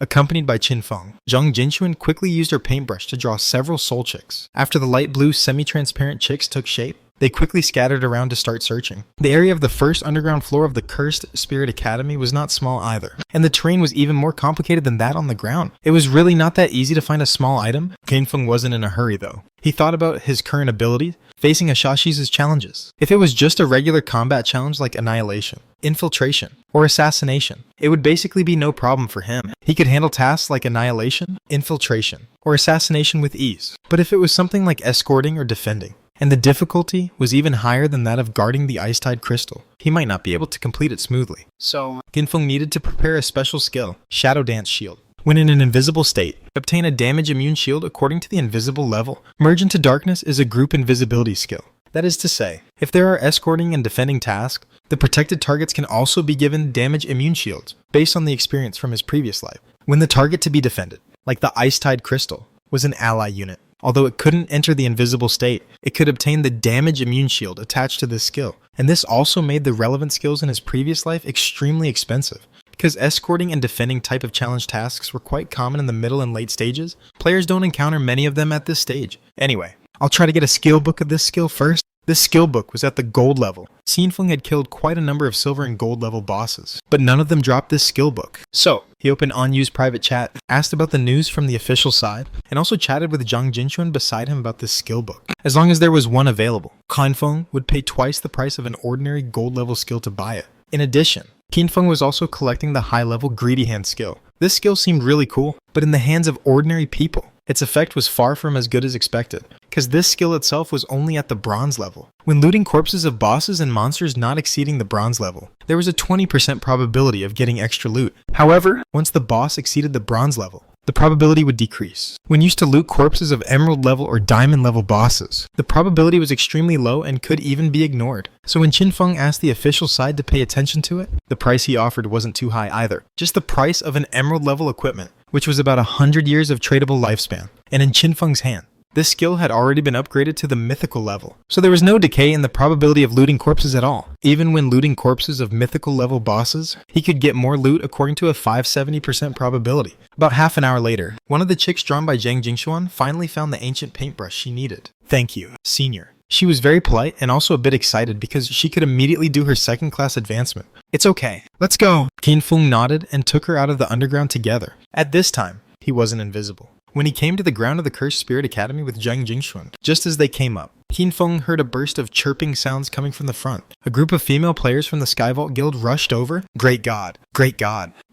Accompanied by Qin Feng, Zhang Jinxuan quickly used her paintbrush to draw several soul chicks. After the light blue semi-transparent chicks took shape, they quickly scattered around to start searching. The area of the first underground floor of the Cursed Spirit Academy was not small either, and the terrain was even more complicated than that on the ground. It was really not that easy to find a small item. Qin Feng wasn't in a hurry though. He thought about his current abilities, facing Ashashi's challenges. If it was just a regular combat challenge like Annihilation, Infiltration, or Assassination, it would basically be no problem for him. He could handle tasks like Annihilation, Infiltration, or Assassination with ease. But if it was something like escorting or defending, and the difficulty was even higher than that of guarding the Ice-Tide Crystal, he might not be able to complete it smoothly. So, Qin Feng needed to prepare a special skill, Shadow Dance Shield. When in an invisible state, obtain a damage immune shield according to the invisible level. Merge into Darkness is a group invisibility skill. That is to say, if there are escorting and defending tasks, the protected targets can also be given damage immune shields, based on the experience from his previous life. When the target to be defended, like the Ice-Tide Crystal, was an ally unit, although it couldn't enter the invisible state, it could obtain the damage immune shield attached to this skill. And this also made the relevant skills in his previous life extremely expensive. Because escorting and defending type of challenge tasks were quite common in the middle and late stages, players don't encounter many of them at this stage. Anyway, I'll try to get a skill book of this skill first. This skill book was at the gold level. Qin Feng had killed quite a number of silver and gold level bosses, but none of them dropped this skill book. So, he opened Anyu's private chat, asked about the news from the official side, and also chatted with Zhang Jinxuan beside him about this skill book. As long as there was one available, Qin Feng would pay twice the price of an ordinary gold level skill to buy it. In addition, Qin Feng was also collecting the high-level Greedy Hand skill. This skill seemed really cool, but in the hands of ordinary people, its effect was far from as good as expected, because this skill itself was only at the bronze level. When looting corpses of bosses and monsters not exceeding the bronze level, there was a 20% probability of getting extra loot. However, once the boss exceeded the bronze level, the probability would decrease. When used to loot corpses of emerald level or diamond level bosses, the probability was extremely low and could even be ignored. So when Qin Feng asked the official side to pay attention to it, the price he offered wasn't too high either. Just the price of an emerald level equipment, which was about 100 years of tradable lifespan. And in Qin Feng's hand, this skill had already been upgraded to the mythical level, so there was no decay in the probability of looting corpses at all. Even when looting corpses of mythical level bosses, he could get more loot according to a 570% probability. About half an hour later, one of the chicks drawn by Zhang Jinxuan finally found the ancient paintbrush she needed. Thank you, senior. She was very polite and also a bit excited because she could immediately do her second-class advancement. It's okay, let's go. Qin Feng nodded and took her out of the underground together. At this time, he wasn't invisible. When he came to the ground of the Cursed Spirit Academy with Zhang Jinxuan, just as they came up, Qin Feng heard a burst of chirping sounds coming from the front. A group of female players from the Skyvault Guild rushed over. Great God,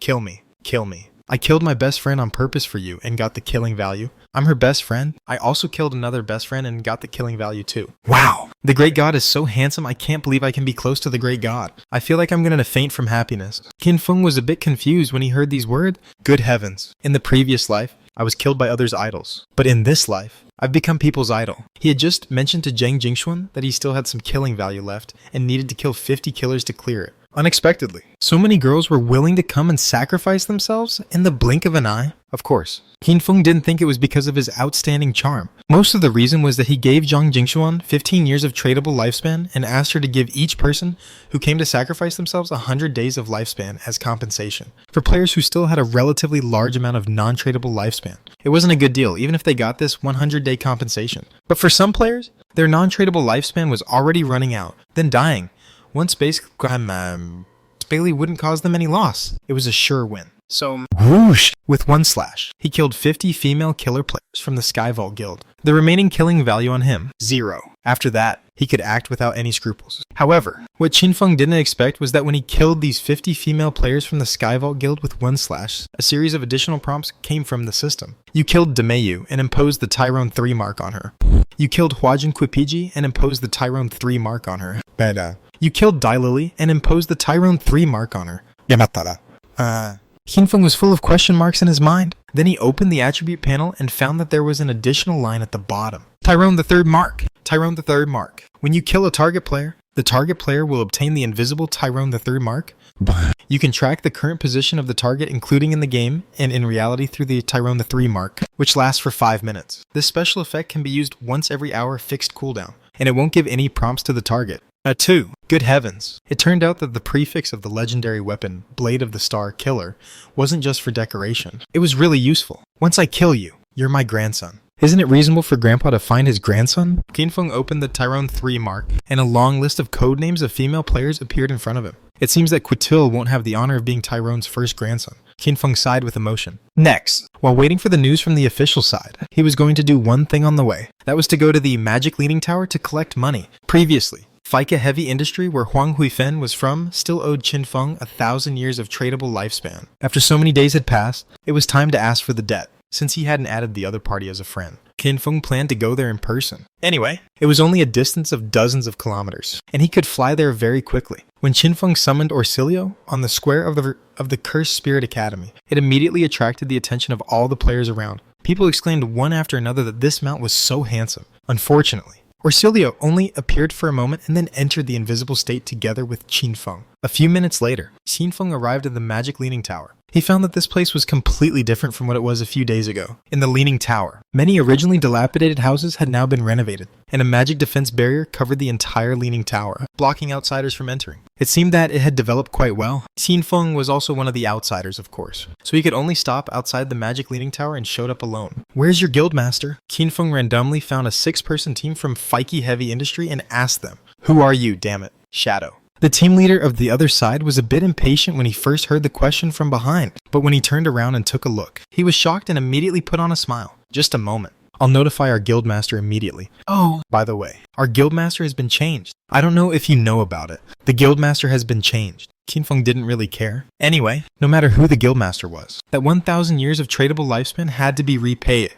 kill me, kill me. I killed my best friend on purpose for you and got the killing value. I'm her best friend. I also killed another best friend and got the killing value too. Wow! The Great God is so handsome, I can't believe I can be close to the Great God. I feel like I'm gonna faint from happiness. Qin Feng was a bit confused when he heard these words. Good heavens. In the previous life, I was killed by others' idols. But in this life, I've become people's idol. He had just mentioned to Zhang Jinxuan that he still had some killing value left and needed to kill 50 killers to clear it. Unexpectedly, so many girls were willing to come and sacrifice themselves in the blink of an eye. Of course, Qin Feng didn't think it was because of his outstanding charm. Most of the reason was that he gave Zhang Jinxuan 15 years of tradable lifespan and asked her to give each person who came to sacrifice themselves 100 days of lifespan as compensation for players who still had a relatively large amount of non-tradable lifespan. It wasn't a good deal, even if they got this 100-day compensation. But for some players, their non-tradable lifespan was already running out, then dying. Once Bailey wouldn't cause them any loss. It was a sure win. So, whoosh! With one slash, he killed 50 female killer players from the Skyvault Guild. The remaining killing value on him, 0. After that, he could act without any scruples. However, what Qin Feng didn't expect was that when he killed these 50 female players from the Skyvault Guild with one slash, a series of additional prompts came from the system. You killed Demeyu and imposed the Tyrone 3 mark on her. You killed Huajin Quipiji and imposed the Tyrone 3 mark on her. You killed Dailily and imposed the Tyrone 3 mark on her. Qin Feng was full of question marks in his mind. Then he opened the attribute panel and found that there was an additional line at the bottom. Tyrone the 3rd mark. Tyrone the 3rd mark. When you kill a target player, the target player will obtain the invisible Tyrone the 3rd mark. You can track the current position of the target including in the game and in reality through the Tyrone the 3 mark, which lasts for 5 minutes. This special effect can be used once every hour fixed cooldown, and it won't give any prompts to the target. A 2. Good heavens. It turned out that the prefix of the legendary weapon, Blade of the Star Killer, wasn't just for decoration. It was really useful. Once I kill you, you're my grandson. Isn't it reasonable for Grandpa to find his grandson? Qinfeng opened the Tyrone 3 mark, and a long list of code names of female players appeared in front of him. It seems that Qutil won't have the honor of being Tyrone's first grandson. Qinfeng sighed with emotion. Next, while waiting for the news from the official side, he was going to do one thing on the way. That was to go to the Magic Leaning Tower to collect money. Previously, Fika Heavy Industry, where Huang Huifen was from, still owed Qinfeng 1,000 years of tradable lifespan. After so many days had passed, it was time to ask for the debt, since he hadn't added the other party as a friend. Qinfeng planned to go there in person. Anyway, it was only a distance of dozens of kilometers, and he could fly there very quickly. When Qinfeng summoned Orsilio on the square of the Cursed Spirit Academy, it immediately attracted the attention of all the players around. People exclaimed one after another that this mount was so handsome. Unfortunately, Orsilio only appeared for a moment and then entered the invisible state together with Qinfeng. A few minutes later, Qinfeng arrived at the Magic Leaning Tower. He found that this place was completely different from what it was a few days ago. In the Leaning Tower, many originally dilapidated houses had now been renovated, and a magic defense barrier covered the entire Leaning Tower, blocking outsiders from entering. It seemed that it had developed quite well. Qinfeng was also one of the outsiders, of course, so he could only stop outside the Magic Leaning Tower and showed up alone. Where's your guildmaster? Qinfeng randomly found a 6-person team from Fika Heavy Industry and asked them, "Who are you, damn it?" Shadow. The team leader of the other side was a bit impatient when he first heard the question from behind, but when he turned around and took a look, he was shocked and immediately put on a smile. Just a moment. I'll notify our guildmaster immediately. Oh, by the way, our guildmaster has been changed. I don't know if you know about it. The guildmaster has been changed. Qinfeng didn't really care. Anyway, no matter who the guildmaster was, that 1,000 years of tradable lifespan had to be repaid.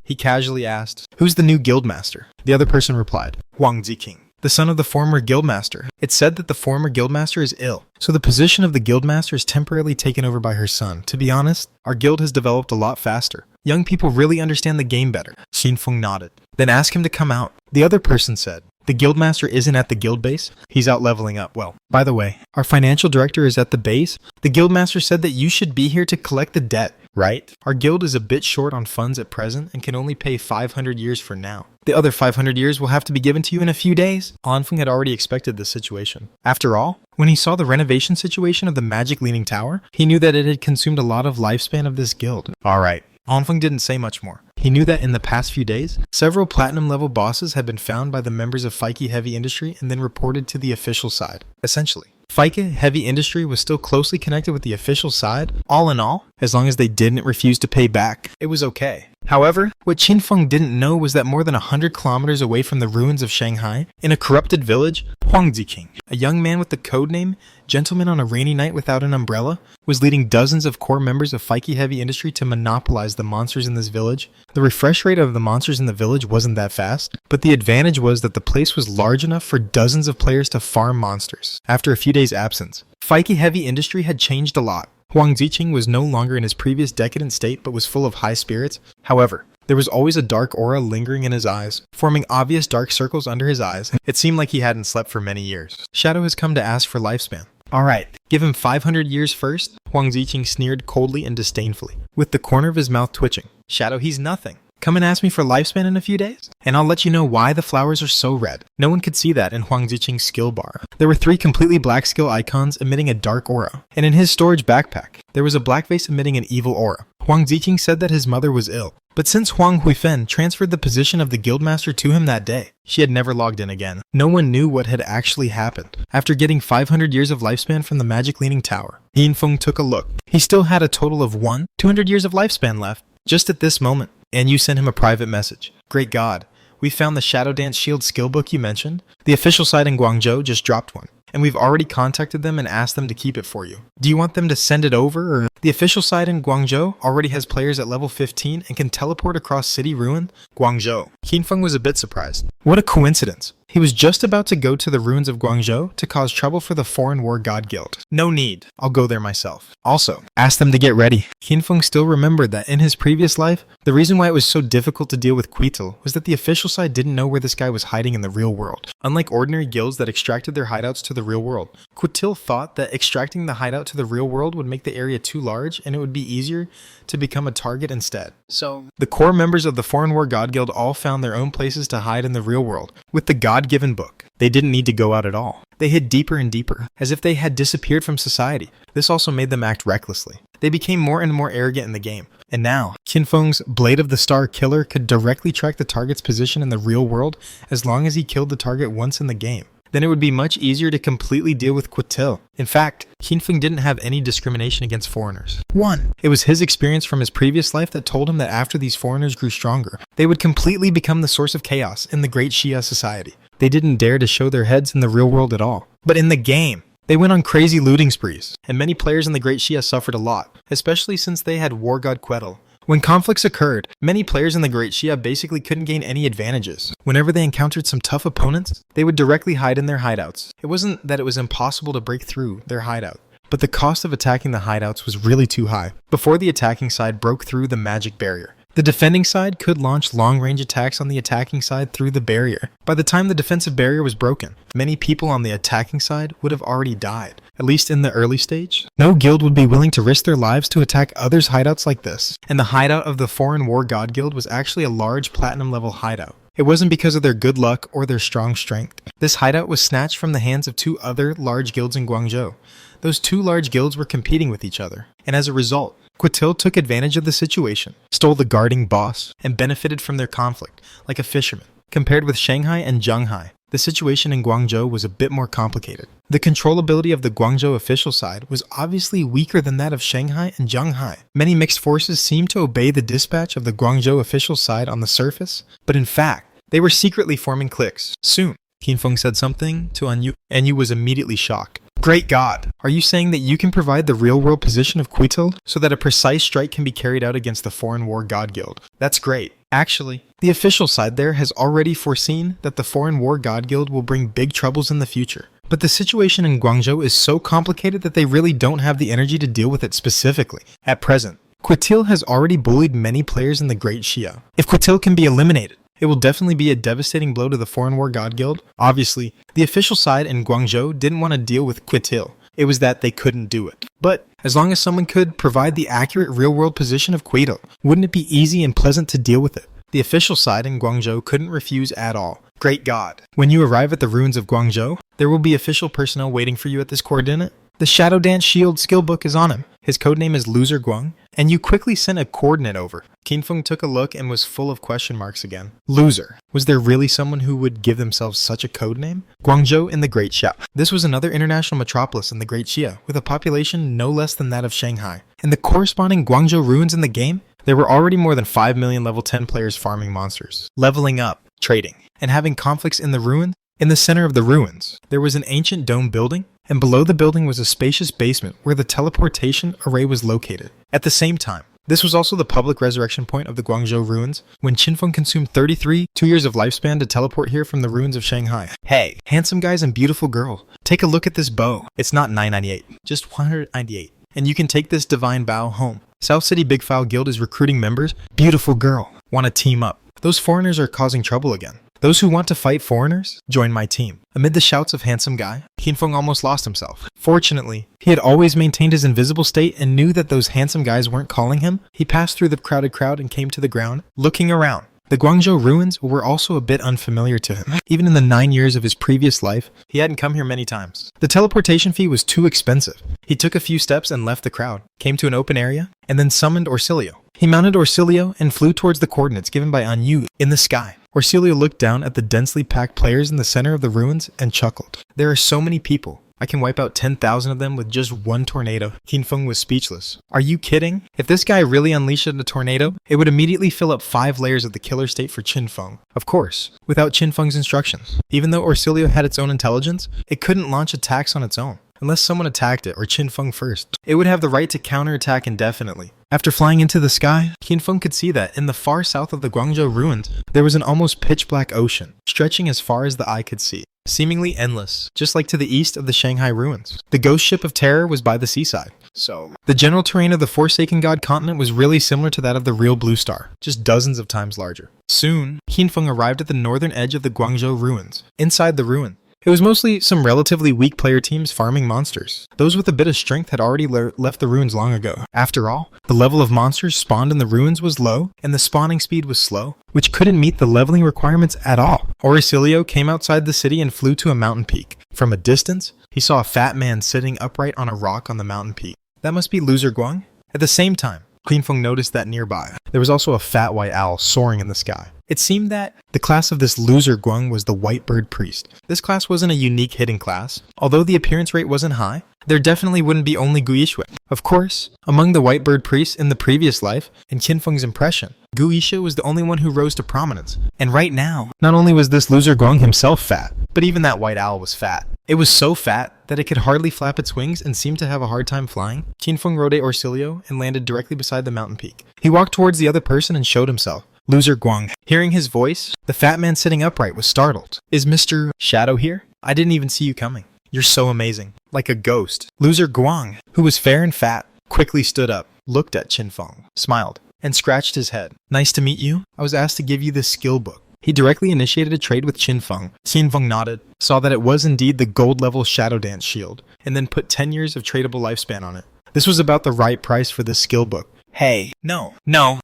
He casually asked, "Who's the new guildmaster?" The other person replied, "Huang Ziqing, the son of the former guildmaster." It's said that the former guildmaster is ill, so the position of the guildmaster is temporarily taken over by her son. To be honest, our guild has developed a lot faster. Young people really understand the game better. Qinfeng nodded. Then ask him to come out. The other person said, "The guildmaster isn't at the guild base. He's out leveling up." Well, by the way, our financial director is at the base. The guildmaster said that you should be here to collect the debt, right? Our guild is a bit short on funds at present and can only pay 500 years for now. The other 500 years will have to be given to you in a few days. Anfeng had already expected this situation. After all, when he saw the renovation situation of the Magic Leaning Tower, he knew that it had consumed a lot of lifespan of this guild. Alright, Anfeng didn't say much more. He knew that in the past few days, several platinum level bosses had been found by the members of Fika Heavy Industry and then reported to the official side. Essentially, Fika Heavy Industry was still closely connected with the official side. All in all, as long as they didn't refuse to pay back, it was okay. However, what Qinfeng didn't know was that more than 100 kilometers away from the ruins of Shanghai, in a corrupted village, Huang Ziqing, a young man with the codename Gentleman on a Rainy Night Without an Umbrella, was leading dozens of core members of Fika Heavy Industry to monopolize the monsters in this village. The refresh rate of the monsters in the village wasn't that fast, but the advantage was that the place was large enough for dozens of players to farm monsters. After a few days' absence, Fika Heavy Industry had changed a lot. Huang Ziqing was no longer in his previous decadent state but was full of high spirits. However, there was always a dark aura lingering in his eyes, forming obvious dark circles under his eyes. It seemed like he hadn't slept for many years. Shadow has come to ask for lifespan. Alright, give him 500 years first? Huang Ziqing sneered coldly and disdainfully, with the corner of his mouth twitching. Shadow, he's nothing. Come and ask me for lifespan in a few days, and I'll let you know why the flowers are so red. No one could see that in Huang Ziqing's skill bar. There were 3 completely black skill icons emitting a dark aura, and in his storage backpack, there was a black vase emitting an evil aura. Huang Ziqing said that his mother was ill, but since Huang Huifen transferred the position of the guildmaster to him that day, she had never logged in again. No one knew what had actually happened. After getting 500 years of lifespan from the Magic Leaning Tower, Qinfeng took a look. He still had a total of 200 years of lifespan left, just at this moment. And you sent him a private message. Great God, we found the Shadow Dance Shield skill book you mentioned. The official site in Guangzhou just dropped one, and we've already contacted them and asked them to keep it for you. Do you want them to send it over, or? The official site in Guangzhou already has players at level 15 and can teleport across city ruin, Guangzhou. Qinfeng was a bit surprised. What a coincidence. He was just about to go to the ruins of Guangzhou to cause trouble for the Foreign War God Guild. No need. I'll go there myself. Also, ask them to get ready. Qinfeng still remembered that in his previous life, the reason why it was so difficult to deal with Queetle was that the official side didn't know where this guy was hiding in the real world. Unlike ordinary guilds that extracted their hideouts to the real world, Queetle thought that extracting the hideout to the real world would make the area too large and it would be easier to become a target instead. So, the core members of the Foreign War God Guild all found their own places to hide in the real world, with the God God-given book. They didn't need to go out at all. They hid deeper and deeper, as if they had disappeared from society. This also made them act recklessly. They became more and more arrogant in the game. And now, Qinfeng's Blade of the Star Killer could directly track the target's position in the real world as long as he killed the target once in the game. Then it would be much easier to completely deal with Quatil. In fact, Qinfeng didn't have any discrimination against foreigners. 1. It was his experience from his previous life that told him that after these foreigners grew stronger, they would completely become the source of chaos in the Great Xia society. They didn't dare to show their heads in the real world at all. But in the game, they went on crazy looting sprees, and many players in the Great Xia suffered a lot, especially since they had War God Quetel. When conflicts occurred, many players in the Great Xia basically couldn't gain any advantages. Whenever they encountered some tough opponents, they would directly hide in their hideouts. It wasn't that it was impossible to break through their hideout, but the cost of attacking the hideouts was really too high before the attacking side broke through the magic barrier. The defending side could launch long-range attacks on the attacking side through the barrier. By the time the defensive barrier was broken, many people on the attacking side would have already died, at least in the early stage. No guild would be willing to risk their lives to attack others' hideouts like this, and the hideout of the Foreign War God Guild was actually a large platinum-level hideout. It wasn't because of their good luck or their strong strength. This hideout was snatched from the hands of 2 other large guilds in Guangzhou. Those 2 large guilds were competing with each other, and as a result, Quatil took advantage of the situation, stole the guarding boss, and benefited from their conflict, like a fisherman. Compared with Shanghai and Zhenghai, the situation in Guangzhou was a bit more complicated. The controllability of the Guangzhou official side was obviously weaker than that of Shanghai and Zhenghai. Many mixed forces seemed to obey the dispatch of the Guangzhou official side on the surface, but in fact, they were secretly forming cliques. Soon, Qinfeng said something to Anyu, and Anyu was immediately shocked. Great God! Are you saying that you can provide the real-world position of Quatil so that a precise strike can be carried out against the Foreign War God Guild? That's great. Actually, the official side there has already foreseen that the Foreign War God Guild will bring big troubles in the future. But the situation in Guangzhou is so complicated that they really don't have the energy to deal with it specifically. At present, Quatil has already bullied many players in the Great Xia. If Quatil can be eliminated, it will definitely be a devastating blow to the Foreign War God Guild. Obviously, the official side in Guangzhou didn't want to deal with Quatil. It was that they couldn't do it. But as long as someone could provide the accurate real-world position of Quatil, wouldn't it be easy and pleasant to deal with it? The official side in Guangzhou couldn't refuse at all. Great God! When you arrive at the ruins of Guangzhou, there will be official personnel waiting for you at this coordinate. The Shadow Dance Shield skill book is on him. His codename is Loser Guang, and you quickly sent a coordinate over. Qinfeng took a look and was full of question marks again. Loser. Was there really someone who would give themselves such a codename? Guangzhou in the Great Xia. This was another international metropolis in the Great Xia, with a population no less than that of Shanghai. In the corresponding Guangzhou ruins in the game, there were already more than 5 million level 10 players farming monsters, leveling up, trading, and having conflicts in the ruins. In the center of the ruins, there was an ancient dome building, and below the building was a spacious basement where the teleportation array was located. At the same time, this was also the public resurrection point of the Guangzhou ruins, when Qinfeng consumed 2 years of lifespan to teleport here from the ruins of Shanghai. Hey, handsome guys and beautiful girl, take a look at this bow. It's not 998, just 198, and you can take this divine bow home. South City Big File Guild is recruiting members. Beautiful girl, want to team up. Those foreigners are causing trouble again. Those who want to fight foreigners, join my team. Amid the shouts of handsome guy, Qinfeng almost lost himself. Fortunately, he had always maintained his invisible state and knew that those handsome guys weren't calling him. He passed through the crowded crowd and came to the ground, looking around. The Guangzhou ruins were also a bit unfamiliar to him. Even in the 9 years of his previous life, he hadn't come here many times. The teleportation fee was too expensive. He took a few steps and left the crowd, came to an open area, and then summoned Orsilio. He mounted Orsilio and flew towards the coordinates given by Anyu in the sky. Orsilio looked down at the densely packed players in the center of the ruins and chuckled. There are so many people. I can wipe out 10,000 of them with just one tornado. Qinfeng was speechless. Are you kidding? If this guy really unleashed a tornado, it would immediately fill up 5 layers of the killer state for Qinfeng. Of course, without Qinfeng's instructions. Even though Orsilio had its own intelligence, it couldn't launch attacks on its own. Unless someone attacked it, or Qinfeng first. It would have the right to counterattack indefinitely. After flying into the sky, Qinfeng could see that in the far south of the Guangzhou ruins, there was an almost pitch-black ocean, stretching as far as the eye could see. Seemingly endless, just like to the east of the Shanghai ruins. The ghost ship of terror was by the seaside. So, the general terrain of the Forsaken God continent was really similar to that of the real Blue Star, just dozens of times larger. Soon, Qinfeng arrived at the northern edge of the Guangzhou ruins. Inside the ruin, It was mostly some relatively weak player teams farming monsters. Those with a bit of strength had already left the ruins long ago. After all, the level of monsters spawned in the ruins was low, and the spawning speed was slow, which couldn't meet the leveling requirements at all. Auricilio came outside the city and flew to a mountain peak. From a distance, he saw a fat man sitting upright on a rock on the mountain peak. That must be Loser Guang. At the same time, Qinfeng noticed that nearby, there was also a fat white owl soaring in the sky. It seemed that the class of this Loser Guang was the White Bird Priest. This class wasn't a unique hidden class. Although the appearance rate wasn't high, there definitely wouldn't be only Gu Yixue. Of course, among the White Bird Priests in the previous life, in Qinfeng's impression, Gu Yixue was the only one who rose to prominence. And right now, not only was this Loser Guang himself fat, but even that white owl was fat. It was so fat that it could hardly flap its wings and seemed to have a hard time flying. Qinfeng rode Auricilio and landed directly beside the mountain peak. He walked towards the other person and showed himself. Loser Guang. Hearing his voice, the fat man sitting upright was startled. Is Mr. Shadow here? I didn't even see you coming. You're so amazing. Like a ghost. Loser Guang, who was fair and fat, quickly stood up, looked at Qinfeng, smiled, and scratched his head. Nice to meet you. I was asked to give you this skill book. He directly initiated a trade with Qinfeng. Qinfeng nodded, saw that it was indeed the gold level Shadow Dance shield, and then put 10 years of tradable lifespan on it. This was about the right price for this skill book. Hey, no.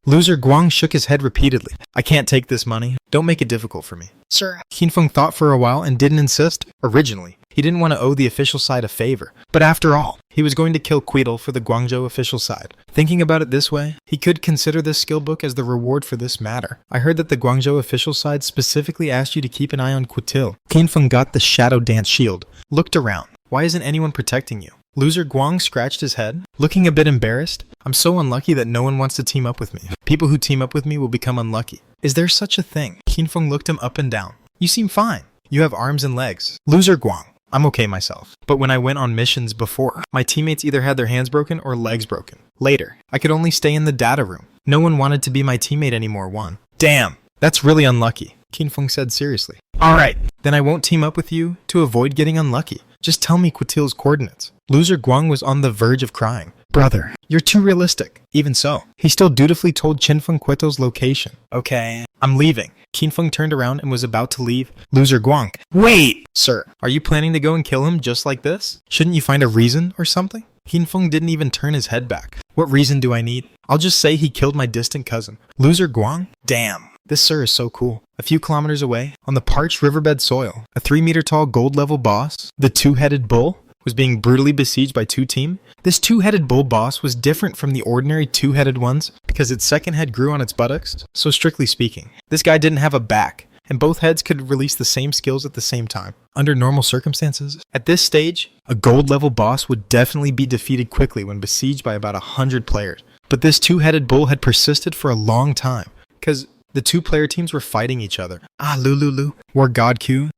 Loser Guang shook his head repeatedly. I can't take this money. Don't make it difficult for me. Sir. Qinfeng thought for a while and didn't insist. Originally, he didn't want to owe the official side a favor. But after all, he was going to kill Queedle for the Guangzhou official side. Thinking about it this way, he could consider this skill book as the reward for this matter. I heard that the Guangzhou official side specifically asked you to keep an eye on Quetil. Qinfeng got the Shadow Dance shield, looked around. Why isn't anyone protecting you? Loser Guang scratched his head, looking a bit embarrassed. I'm so unlucky that no one wants to team up with me. People who team up with me will become unlucky. Is there such a thing? Qinfeng looked him up and down. You seem fine. You have arms and legs. Loser Guang. I'm okay myself. But when I went on missions before, my teammates either had their hands broken or legs broken. Later, I could only stay in the data room. No one wanted to be my teammate anymore, one. Damn, that's really unlucky, Qinfeng said seriously. Alright, then I won't team up with you to avoid getting unlucky. Just tell me Quetil's coordinates. Loser Guang was on the verge of crying. Brother, you're too realistic. Even so, he still dutifully told Qinfeng Quetil's location. Okay, I'm leaving. Qinfeng turned around and was about to leave. Loser Guang. Wait! Sir, are you planning to go and kill him just like this? Shouldn't you find a reason or something? Qinfeng didn't even turn his head back. What reason do I need? I'll just say he killed my distant cousin. Loser Guang? Damn. This sir is so cool. A few kilometers away, on the parched riverbed soil, a 3-meter tall gold-level boss, the Two-Headed Bull, was being brutally besieged by two team. This two-headed bull boss was different from the ordinary two-headed ones because its second head grew on its buttocks, so strictly speaking, this guy didn't have a back, and both heads could release the same skills at the same time. Under normal circumstances, at this stage, a gold-level boss would definitely be defeated quickly when besieged by about 100 players. But this two-headed bull had persisted for a long time, because the two player teams were fighting each other. Lulu. War God Q.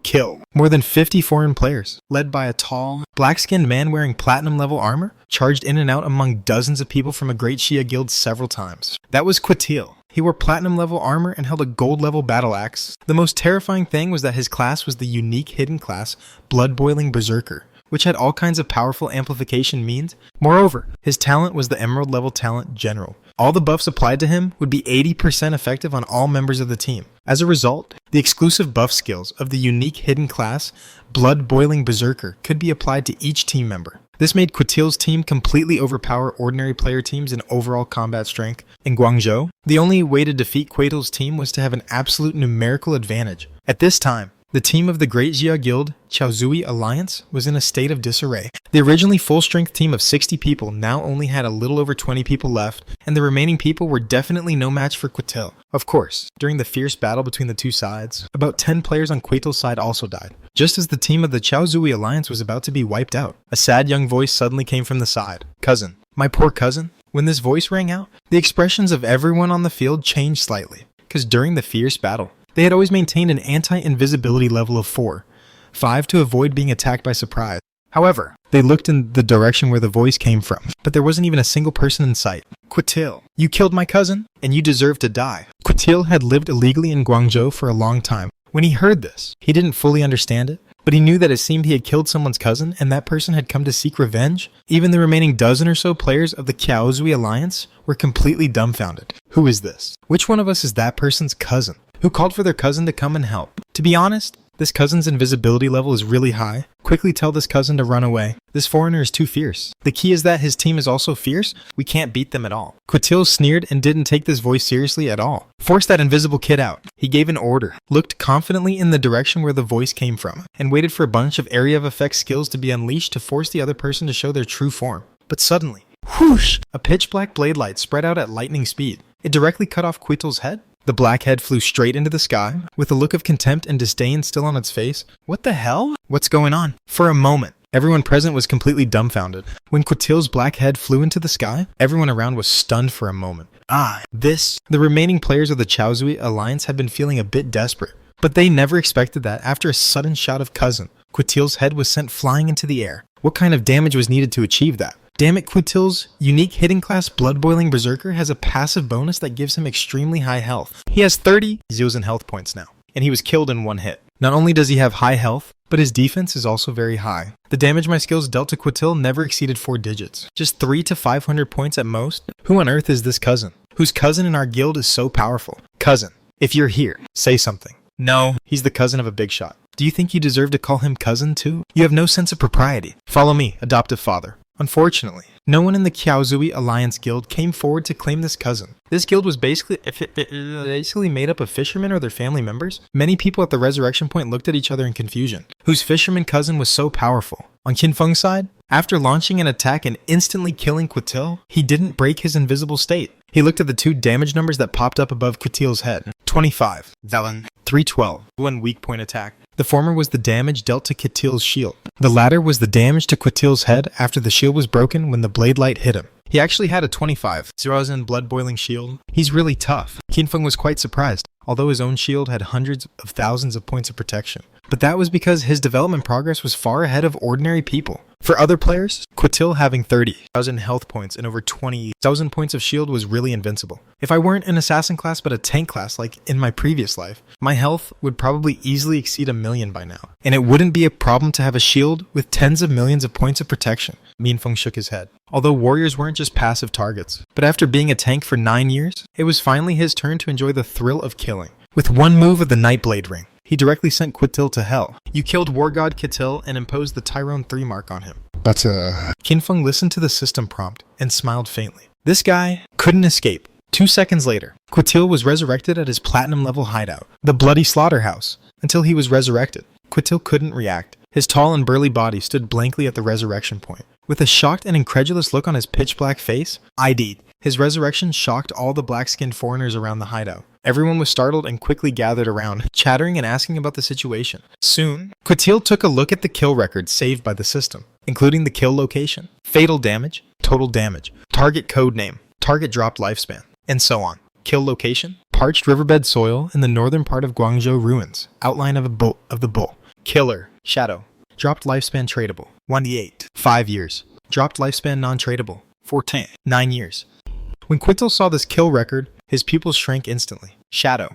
Kill. More than 50 foreign players, led by a tall, black-skinned man wearing platinum-level armor, charged in and out among dozens of people from a great Shia guild several times. That was Quetil. He wore platinum-level armor and held a gold-level battle axe. The most terrifying thing was that his class was the unique hidden class, Blood-Boiling Berserker, which had all kinds of powerful amplification means. Moreover, his talent was the Emerald-level talent General. All the buffs applied to him would be 80% effective on all members of the team. As a result, the exclusive buff skills of the unique hidden class, Blood-Boiling Berserker, could be applied to each team member. This made Quetil's team completely overpower ordinary player teams in overall combat strength. In Guangzhou, the only way to defeat Quetil's team was to have an absolute numerical advantage. At this time, the team of the Great Jia Guild, Chaozui Alliance, was in a state of disarray. The originally full-strength team of 60 people now only had a little over 20 people left, and the remaining people were definitely no match for Quetil. Of course, during the fierce battle between the two sides, about 10 players on Quetil's side also died. Just as the team of the Chaozui Alliance was about to be wiped out, a sad young voice suddenly came from the side. Cousin. My poor cousin? When this voice rang out, the expressions of everyone on the field changed slightly, because during the fierce battle, they had always maintained an anti-invisibility level of 4, 5 to avoid being attacked by surprise. However, they looked in the direction where the voice came from, but there wasn't even a single person in sight. Quetil, you killed my cousin, and you deserve to die. Quetil had lived illegally in Guangzhou for a long time. When he heard this, he didn't fully understand it, but he knew that it seemed he had killed someone's cousin and that person had come to seek revenge. Even the remaining dozen or so players of the Chaozui Alliance were completely dumbfounded. Who is this? Which one of us is that person's cousin? Who called for their cousin to come and help? To be honest, This cousin's invisibility level is really high. Quickly tell this cousin to run away. This foreigner is too fierce. The key is that his team is also fierce. We can't beat them at all. Quatil sneered and didn't take this voice seriously at all. Force that invisible kid out. He gave an order, looked confidently in the direction where the voice came from, and waited for a bunch of area of effect skills to be unleashed to force the other person to show their true form. But suddenly, whoosh! A pitch black blade light spread out at lightning speed. It directly cut off Quitil's head. The black head flew straight into the sky, with a look of contempt and disdain still on its face. What the hell? What's going on? For a moment, everyone present was completely dumbfounded. When Quitil's black head flew into the sky, everyone around was stunned for a moment. The remaining players of the Chaozui Alliance had been feeling a bit desperate, but they never expected that after a sudden shot of Cousin, Quitil's head was sent flying into the air. What kind of damage was needed to achieve that? Damn it, Quitil's unique hitting class Blood Boiling Berserker has a passive bonus that gives him extremely high health. He has 30,000 health points now, and he was killed in one hit. Not only does he have high health, but his defense is also very high. The damage my skills dealt to Quitil never exceeded 4 digits, just 300 to 500 points at most. Who on earth is this cousin? Whose cousin in our guild is so powerful? Cousin, if you're here, say something. No, he's the cousin of a big shot. Do you think you deserve to call him cousin too? You have no sense of propriety. Follow me, adoptive father. Unfortunately, no one in the Chaozui Alliance Guild came forward to claim this cousin. This guild was basically made up of fishermen or their family members. Many people at the resurrection point looked at each other in confusion. Whose fisherman cousin was so powerful? On Qinfeng's side, after launching an attack and instantly killing Quitil, he didn't break his invisible state. He looked at the 2 damage numbers that popped up above Quitil's head. 25. Velen. 312. One weak point attack. The former was the damage dealt to Quitil's shield. The latter was the damage to Quitil's head after the shield was broken when the blade light hit him. He actually had a 25,000 blood boiling shield. He's really tough. Qinfeng was quite surprised, although his own shield had hundreds of thousands of points of protection. But that was because his development progress was far ahead of ordinary people. For other players, Quitil having 30,000 health points and over 20,000 points of shield was really invincible. If I weren't an assassin class but a tank class like in my previous life, my health would probably easily exceed 1,000,000 by now. And it wouldn't be a problem to have a shield with tens of millions of points of protection. Qinfeng shook his head. Although warriors weren't just passive targets, but after being a tank for 9 years, it was finally his turn to enjoy the thrill of killing. With one move of the Nightblade Ring, he directly sent Quitil to hell. You killed War God Quitil and imposed the Tyrone 3 mark on him. Qinfeng listened to the system prompt and smiled faintly. This guy couldn't escape. 2 seconds later, Quitil was resurrected at his platinum level hideout, the Bloody Slaughterhouse. Until he was resurrected, Quitil couldn't react. His tall and burly body stood blankly at the resurrection point. With a shocked and incredulous look on his pitch black face, ID'd. His resurrection shocked all the black-skinned foreigners around the hideout. Everyone was startled and quickly gathered around, chattering and asking about the situation. Soon, Quitil took a look at the kill record saved by the system, including the kill location, fatal damage, total damage, target code name, target dropped lifespan, and so on. Kill location, parched riverbed soil in the northern part of Guangzhou ruins, outline of the bull. Killer, shadow, dropped lifespan tradable, 1d8, 5 years, dropped lifespan non-tradable, 14, 9 years. When Quitil saw this kill record, his pupils shrank instantly. Shadow.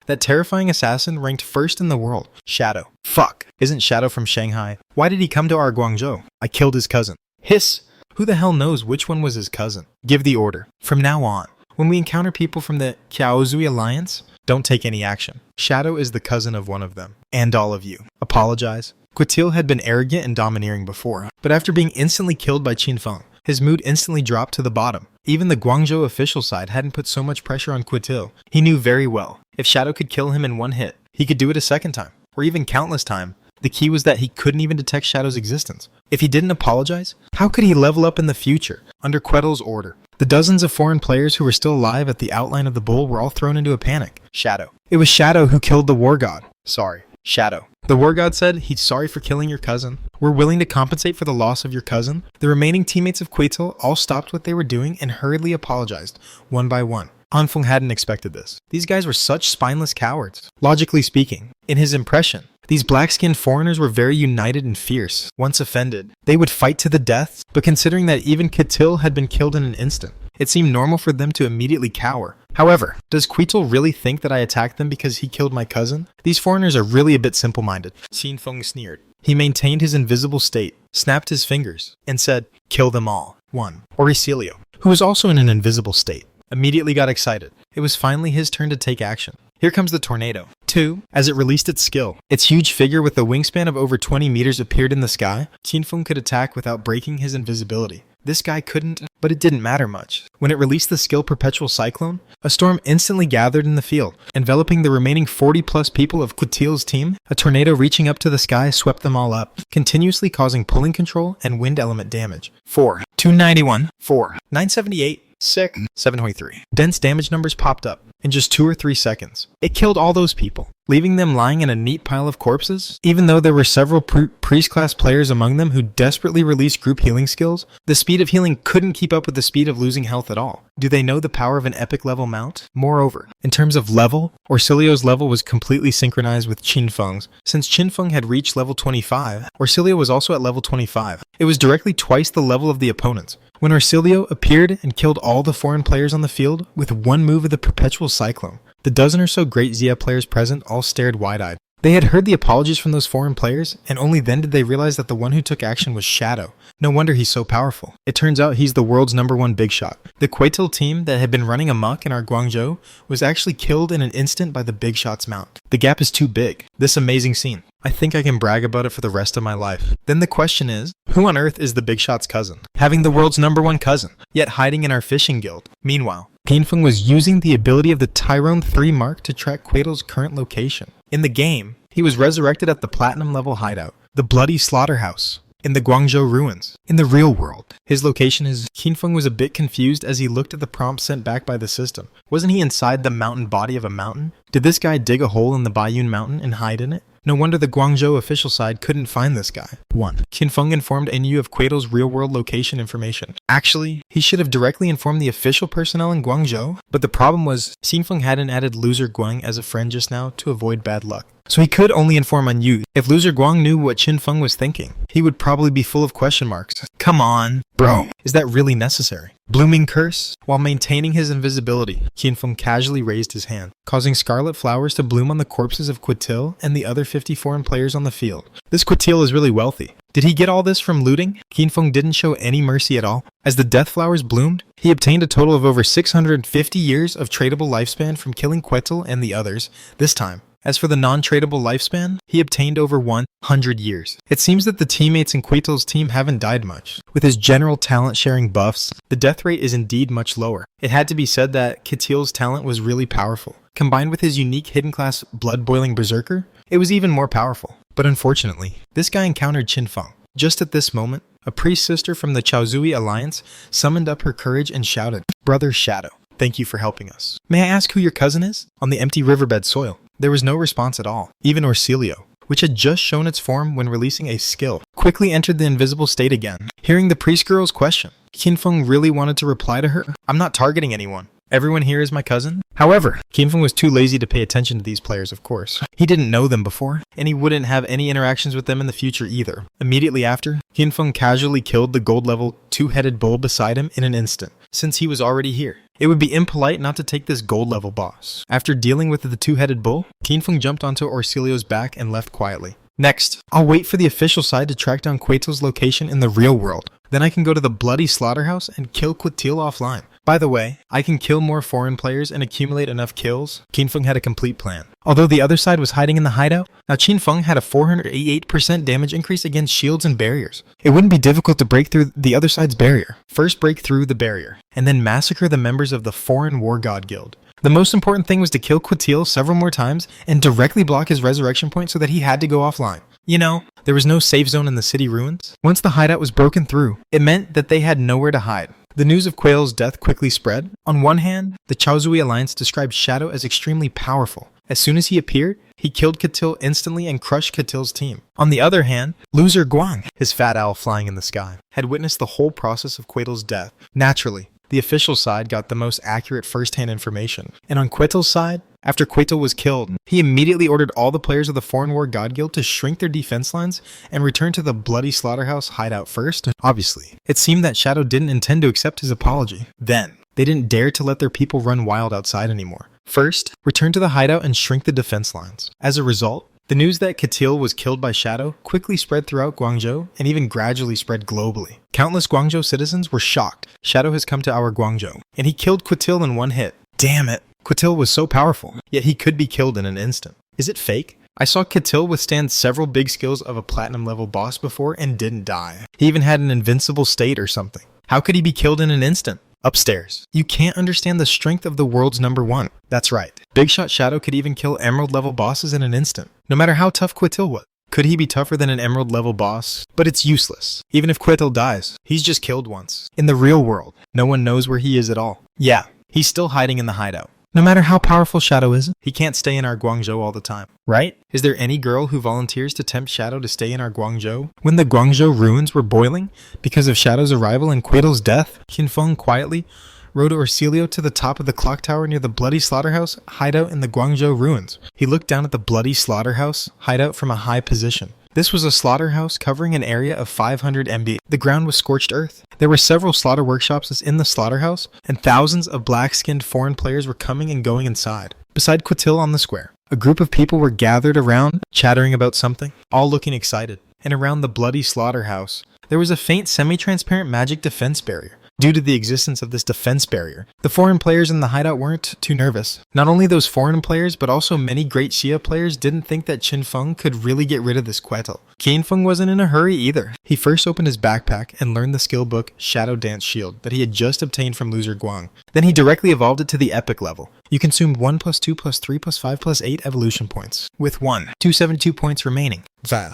That terrifying assassin ranked first in the world. Shadow. Fuck. Isn't Shadow from Shanghai? Why did he come to our Guangzhou? I killed his cousin. Hiss. Who the hell knows which one was his cousin? Give the order. From now on, when we encounter people from the Chaozui Alliance, don't take any action. Shadow is the cousin of one of them. And all of you. Apologize. Quitil had been arrogant and domineering before, but after being instantly killed by Qinfeng, his mood instantly dropped to the bottom. Even the Guangzhou official side hadn't put so much pressure on Quitil. He knew very well, if Shadow could kill him in one hit, he could do it a second time, or even countless times. The key was that he couldn't even detect Shadow's existence. If he didn't apologize, how could he level up in the future, under Quitil's order? The dozens of foreign players who were still alive at the outline of the bull were all thrown into a panic. Shadow. It was Shadow who killed the War God. Sorry. Shadow. The War God said he's sorry for killing your cousin. We're willing to compensate for the loss of your cousin. The remaining teammates of Quitil all stopped what they were doing and hurriedly apologized, one by one. Hanfeng hadn't expected this. These guys were such spineless cowards. Logically speaking, in his impression, these black-skinned foreigners were very united and fierce. Once offended, they would fight to the death, but considering that even Quitil had been killed in an instant, it seemed normal for them to immediately cower. However, does Quitil really think that I attacked them because he killed my cousin? These foreigners are really a bit simple-minded. Qinfeng sneered. He maintained his invisible state, snapped his fingers, and said, kill them all. 1. Auricilio, who was also in an invisible state, immediately got excited. It was finally his turn to take action. Here comes the tornado. 2. As it released its skill. Its huge figure with a wingspan of over 20 meters appeared in the sky. Qinfeng could attack without breaking his invisibility. This guy couldn't, but it didn't matter much. When it released the skill Perpetual Cyclone, a storm instantly gathered in the field, enveloping the remaining 40-plus people of Quetil's team. A tornado reaching up to the sky swept them all up, continuously causing pulling control and wind element damage. 4. 291. 4. 978. 6. 723. Dense damage numbers popped up in just 2 or 3 seconds. It killed all those people, leaving them lying in a neat pile of corpses. Even though there were several priest-class players among them who desperately released group healing skills, the speed of healing couldn't keep up with the speed of losing health at all. Do they know the power of an epic level mount? Moreover, in terms of level, Orsilio's level was completely synchronized with Qinfeng's. Since Qinfeng had reached level 25, Orsilio was also at level 25. It was directly twice the level of the opponents. When Orsilio appeared and killed all the foreign players on the field with one move of the Perpetual Cyclone, the dozen or so great Xia players present all stared wide-eyed. They had heard the apologies from those foreign players, and only then did they realize that the one who took action was Shadow. No wonder he's so powerful. It turns out he's the world's #1 big shot. The Quetil team that had been running amok in our Guangzhou was actually killed in an instant by the big shot's mount. The gap is too big. This amazing scene. I think I can brag about it for the rest of my life. Then the question is, who on earth is the big shot's cousin? Having the world's #1 cousin, yet hiding in our fishing guild. Meanwhile, Qinfeng was using the ability of the Tyrone 3 mark to track Quetil's current location. In the game, he was resurrected at the Platinum level hideout, the Bloody Slaughterhouse, in the Guangzhou ruins. In the real world, his location is... Qinfeng was a bit confused as he looked at the prompt sent back by the system. Wasn't he inside the mountain body of a mountain? Did this guy dig a hole in the Baiyun mountain and hide in it? No wonder the Guangzhou official side couldn't find this guy. 1. Qinfeng informed NU of Quetil's real-world location information. Actually, he should have directly informed the official personnel in Guangzhou, but the problem was, Qinfeng hadn't added Loser Guang as a friend just now to avoid bad luck. So he could only inform on Yu. If Loser Guang knew what Qinfeng was thinking, he would probably be full of question marks. Come on, bro. Is that really necessary? Blooming Curse? While maintaining his invisibility, Qinfeng casually raised his hand, causing scarlet flowers to bloom on the corpses of Quetil and the other 50 foreign players on the field. This Quetil is really wealthy. Did he get all this from looting? Qinfeng didn't show any mercy at all. As the death flowers bloomed, he obtained a total of over 650 years of tradable lifespan from killing Quetil and the others, this time. As for the non-tradable lifespan, he obtained over 100 years. It seems that the teammates in Quetil's team haven't died much. With his general talent sharing buffs, the death rate is indeed much lower. It had to be said that Quetil's talent was really powerful. Combined with his unique hidden class blood-boiling berserker, it was even more powerful. But unfortunately, this guy encountered Qinfeng. Just at this moment, a priest sister from the Chaozui Alliance summoned up her courage and shouted, "Brother Shadow, thank you for helping us. May I ask who your cousin is?" On the empty riverbed soil, there was no response at all. Even Orsilio, which had just shown its form when releasing a skill, quickly entered the invisible state again. Hearing the priest girl's question, Qinfeng really wanted to reply to her, "I'm not targeting anyone. Everyone here is my cousin." However, Qinfeng was too lazy to pay attention to these players, of course. He didn't know them before, and he wouldn't have any interactions with them in the future either. Immediately after, Qinfeng casually killed the gold-level two-headed bull beside him in an instant, since he was already here. It would be impolite not to take this gold-level boss. After dealing with the two-headed bull, Qinfeng jumped onto Orsilio's back and left quietly. Next, I'll wait for the official side to track down Quetil's location in the real world. Then I can go to the Bloody Slaughterhouse and kill Quetil offline. By the way, I can kill more foreign players and accumulate enough kills. Qinfeng had a complete plan. Although the other side was hiding in the hideout, now Qinfeng had a 488% damage increase against shields and barriers. It wouldn't be difficult to break through the other side's barrier. First break through the barrier, and then massacre the members of the Foreign War God Guild. The most important thing was to kill Quetil several more times and directly block his resurrection point so that he had to go offline. You know, there was no safe zone in the city ruins. Once the hideout was broken through, it meant that they had nowhere to hide. The news of Quail's death quickly spread. On one hand, the Chaozui Alliance described Shadow as extremely powerful. As soon as he appeared, he killed Quetil instantly and crushed Quetil's team. On the other hand, Loser Guang, his fat owl flying in the sky, had witnessed the whole process of Quetil's death. Naturally, the official side got the most accurate first-hand information. And on Quetil's side, after Quetil was killed, he immediately ordered all the players of the Foreign War God Guild to shrink their defense lines and return to the Bloody Slaughterhouse hideout first. Obviously, it seemed that Shadow didn't intend to accept his apology. Then, they didn't dare to let their people run wild outside anymore. First, return to the hideout and shrink the defense lines. As a result, the news that Quetil was killed by Shadow quickly spread throughout Guangzhou and even gradually spread globally. Countless Guangzhou citizens were shocked. Shadow has come to our Guangzhou, and he killed Quetil in one hit. Damn it. Quetil was so powerful, yet he could be killed in an instant. Is it fake? I saw Katil withstand several big skills of a platinum level boss before and didn't die. He even had an invincible state or something. How could he be killed in an instant? Upstairs. You can't understand the strength of the world's #1. That's right. Big Shot Shadow could even kill emerald level bosses in an instant, no matter how tough Katil was. Could he be tougher than an emerald level boss? But it's useless. Even if Katil dies, he's just killed once. In the real world, no one knows where he is at all. Yeah, he's still hiding in the hideout. No matter how powerful Shadow is, he can't stay in our Guangzhou all the time, right? Is there any girl who volunteers to tempt Shadow to stay in our Guangzhou? When the Guangzhou ruins were boiling because of Shadow's arrival and Katil's death, Qinfeng quietly rode Orsilio to the top of the clock tower near the Bloody Slaughterhouse hideout in the Guangzhou ruins. He looked down at the Bloody Slaughterhouse hideout from a high position. This was a slaughterhouse covering an area of 500 MB. The ground was scorched earth. There were several slaughter workshops in the slaughterhouse, and thousands of black-skinned foreign players were coming and going inside. Beside Katil on the square, a group of people were gathered around, chattering about something, all looking excited. And around the Bloody Slaughterhouse, there was a faint semi-transparent magic defense barrier. Due to the existence of this defense barrier, the foreign players in the hideout weren't too nervous. Not only those foreign players, but also many great Xia players didn't think that Qinfeng could really get rid of this Katil. Qinfeng wasn't in a hurry either. He first opened his backpack and learned the skill book Shadow Dance Shield that he had just obtained from Loser Guang. Then he directly evolved it to the epic level. You consumed 1 + 2 + 3 + 5 + 8 evolution points, with 272 points remaining.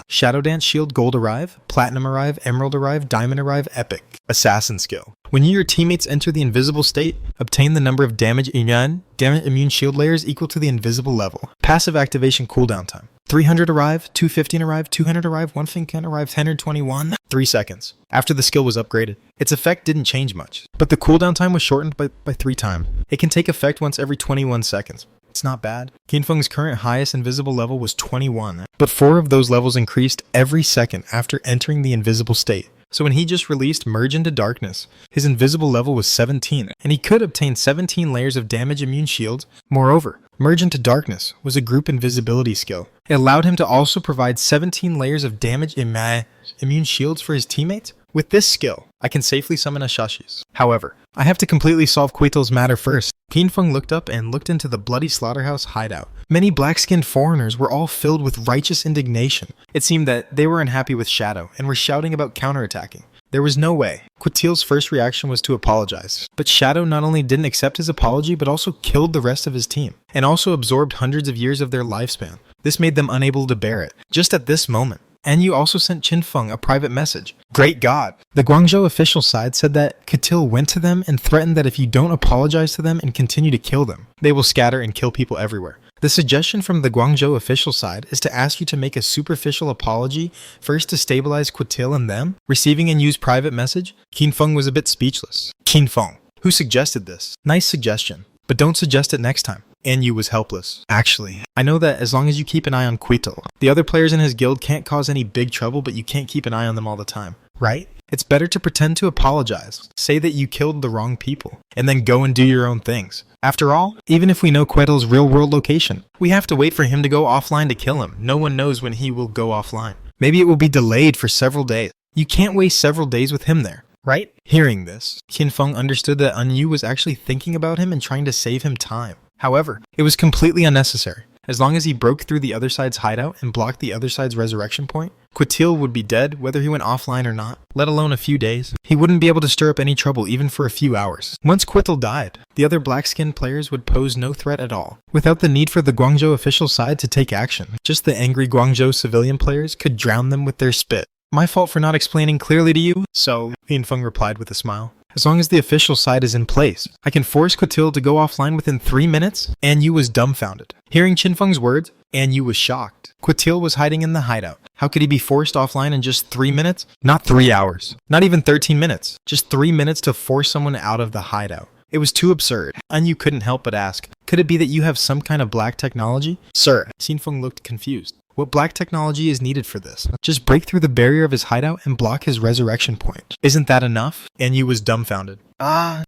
Shadow Dance Shield Gold arrive, Platinum arrive, Emerald arrive, Diamond arrive, Epic. Assassin skill. When you or your teammates enter the invisible state, obtain the number of damage immune shield layers equal to the invisible level. Passive activation cooldown time. 300 arrive, 215 arrive, 200 arrive, 115 arrive, 121, 3 seconds. After the skill was upgraded. Its effect didn't change much, but the cooldown time was shortened by 3 times. It can take effect once every 21 seconds. It's not bad. Qinfeng's current highest invisible level was 21, but 4 of those levels increased every second after entering the invisible state. So when he just released Merge into Darkness, his invisible level was 17, and he could obtain 17 layers of damage immune shields. Moreover, Merge into Darkness was a group invisibility skill. It allowed him to also provide 17 layers of damage immune shields for his teammates. With this skill, I can safely summon Ashashis. However, I have to completely solve Katil's matter first. Qinfeng looked up and looked into the Bloody Slaughterhouse hideout. Many black-skinned foreigners were all filled with righteous indignation. It seemed that they were unhappy with Shadow and were shouting about counterattacking. There was no way. Katil's first reaction was to apologize. But Shadow not only didn't accept his apology, but also killed the rest of his team, and also absorbed hundreds of years of their lifespan. This made them unable to bear it. Just at this moment, Anyu also sent Qinfeng a private message. Great God! The Guangzhou official side said that Katil went to them and threatened that if you don't apologize to them and continue to kill them, they will scatter and kill people everywhere. The suggestion from the Guangzhou official side is to ask you to make a superficial apology first to stabilize Katil and them. Receiving Anyu's private message, Qinfeng was a bit speechless. Qinfeng, who suggested this? Nice suggestion, but don't suggest it next time. Anyu was helpless. Actually, I know that as long as you keep an eye on Katil, the other players in his guild can't cause any big trouble, but you can't keep an eye on them all the time, right? It's better to pretend to apologize, say that you killed the wrong people, and then go and do your own things. After all, even if we know Katil's real-world location, we have to wait for him to go offline to kill him. No one knows when he will go offline. Maybe it will be delayed for several days. You can't waste several days with him there, right? Hearing this, Qinfeng understood that Anyu was actually thinking about him and trying to save him time. However, it was completely unnecessary. As long as he broke through the other side's hideout and blocked the other side's resurrection point, Katil would be dead whether he went offline or not, let alone a few days. He wouldn't be able to stir up any trouble even for a few hours. Once Katil died, the other black-skinned players would pose no threat at all, without the need for the Guangzhou official side to take action. Just the angry Guangzhou civilian players could drown them with their spit. My fault for not explaining clearly to you, so Qinfeng replied with a smile. As long as the official side is in place, I can force Katil to go offline within 3 minutes. Anyu was dumbfounded. Hearing Qinfeng's words, Anyu was shocked. Katil was hiding in the hideout. How could he be forced offline in just 3 minutes? Not 3 hours. Not even 13 minutes. Just 3 minutes to force someone out of the hideout. It was too absurd. Anyu couldn't help but ask, could it be that you have some kind of black technology? Sir, Qinfeng looked confused. What black technology is needed for this? Just break through the barrier of his hideout and block his resurrection point. Isn't that enough? Anyu was dumbfounded.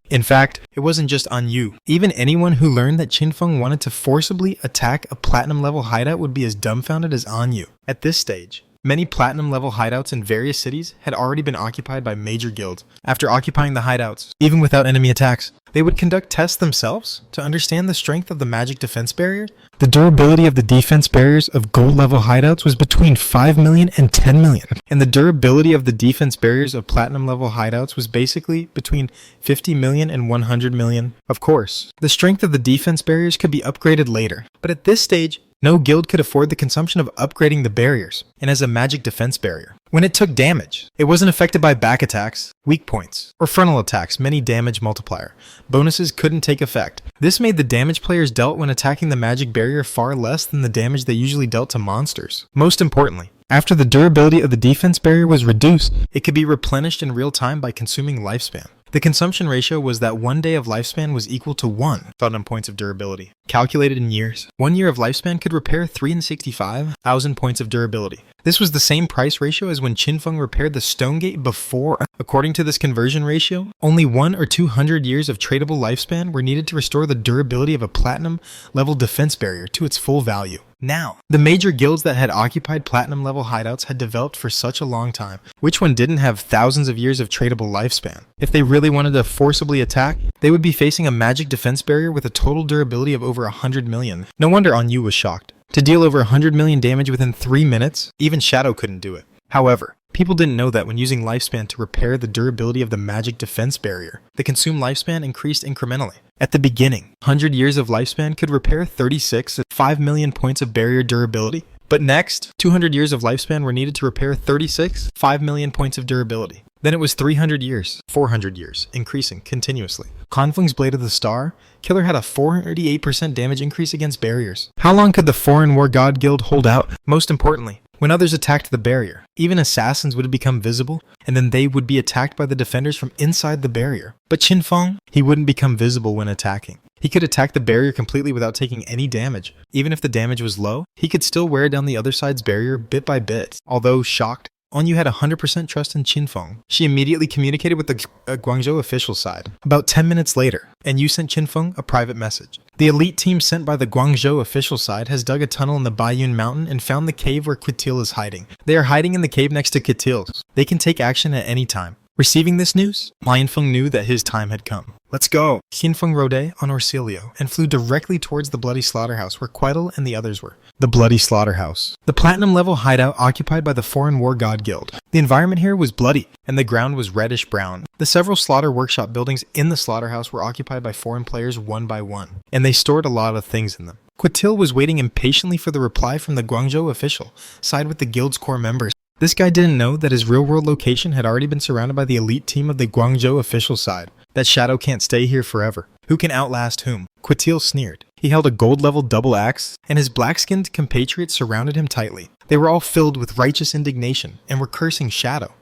In fact, it wasn't just Anyu. Even anyone who learned that Qinfeng wanted to forcibly attack a platinum level hideout would be as dumbfounded as Anyu. At this stage, many platinum level hideouts in various cities had already been occupied by major guilds. After occupying the hideouts, even without enemy attacks, They would conduct tests themselves to understand the strength of the magic defense barrier. The durability of the defense barriers of gold level hideouts was between 5 million and 10 million, and the durability of the defense barriers of platinum level hideouts was basically between 50 million and 100 million. Of course, the strength of the defense barriers could be upgraded later, but at this stage, no guild could afford the consumption of upgrading the barriers, and as a magic defense barrier. When it took damage, it wasn't affected by back attacks, weak points, or frontal attacks, many damage multiplier. Bonuses couldn't take effect. This made the damage players dealt when attacking the magic barrier far less than the damage they usually dealt to monsters. Most importantly, after the durability of the defense barrier was reduced, it could be replenished in real time by consuming lifespan. The consumption ratio was that 1 day of lifespan was equal to 1,000 points of durability. Calculated in years, 1 year of lifespan could repair 365,000 points of durability. This was the same price ratio as when Qinfeng repaired the Stone Gate before. According to this conversion ratio, only 100 or 200 years of tradable lifespan were needed to restore the durability of a platinum level defense barrier to its full value. Now, the major guilds that had occupied platinum level hideouts had developed for such a long time. Which one didn't have thousands of years of tradable lifespan? If they really wanted to forcibly attack, they would be facing a magic defense barrier with a total durability of over 100 million. No wonder Anyu was shocked. To deal over 100 million damage within 3 minutes, even Shadow couldn't do it. However, people didn't know that when using lifespan to repair the durability of the magic defense barrier, the consumed lifespan increased incrementally. At the beginning, 100 years of lifespan could repair 36 at 5 million points of barrier durability. But next, 200 years of lifespan were needed to repair 36, 5 million points of durability. Then it was 300 years, 400 years, increasing continuously. Confling's Blade of the Star, Killer had a 488% damage increase against barriers. How long could the Foreign War God Guild hold out? Most importantly, when others attacked the barrier, even assassins would become visible, and then they would be attacked by the defenders from inside the barrier. But Qinfeng, he wouldn't become visible when attacking. He could attack the barrier completely without taking any damage. Even if the damage was low, he could still wear down the other side's barrier bit by bit. Although shocked, Anyu had 100% trust in Qinfeng. She immediately communicated with the Guangzhou official side. About 10 minutes later, Anyu sent Qinfeng a private message. The elite team sent by the Guangzhou official side has dug a tunnel in the Baiyun mountain and found the cave where Quitil is hiding. They are hiding in the cave next to Quitil. They can take action at any time. Receiving this news, Ma Yinfeng knew that his time had come. Let's go! Qinfeng rode on Orsilio and flew directly towards the Bloody Slaughterhouse where Quietel and the others were. The Bloody Slaughterhouse. The platinum level hideout occupied by the Foreign War God Guild. The environment here was bloody, and the ground was reddish-brown. The several slaughter workshop buildings in the slaughterhouse were occupied by foreign players one by one, and they stored a lot of things in them. Quitil was waiting impatiently for the reply from the Guangzhou official, side with the guild's core members. This guy didn't know that his real-world location had already been surrounded by the elite team of the Guangzhou official side. That Shadow can't stay here forever. Who can outlast whom? Quitil sneered. He held a gold-level double axe, and his black-skinned compatriots surrounded him tightly. They were all filled with righteous indignation, and were cursing Shadow.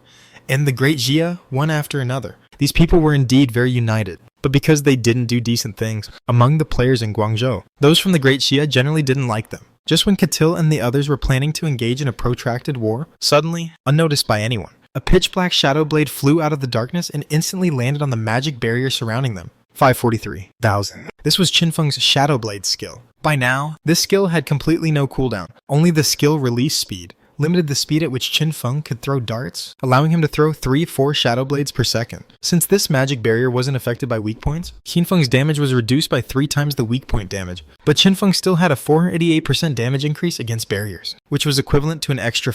And the great Jia, one after another. These people were indeed very united, but because they didn't do decent things among the players in Guangzhou, those from the great Jia generally didn't like them. Just when Quitil and the others were planning to engage in a protracted war, suddenly, unnoticed by anyone, a pitch-black shadow blade flew out of the darkness and instantly landed on the magic barrier surrounding them. 543,000. This was Qinfeng's Shadow Blade skill. By now, this skill had completely no cooldown. Only the skill release speed limited the speed at which Qinfeng could throw darts, allowing him to throw 3-4 Shadow Blades per second. Since this magic barrier wasn't affected by weak points, Qinfeng's damage was reduced by 3 times the weak point damage, but Qinfeng still had a 488% damage increase against barriers, which was equivalent to an extra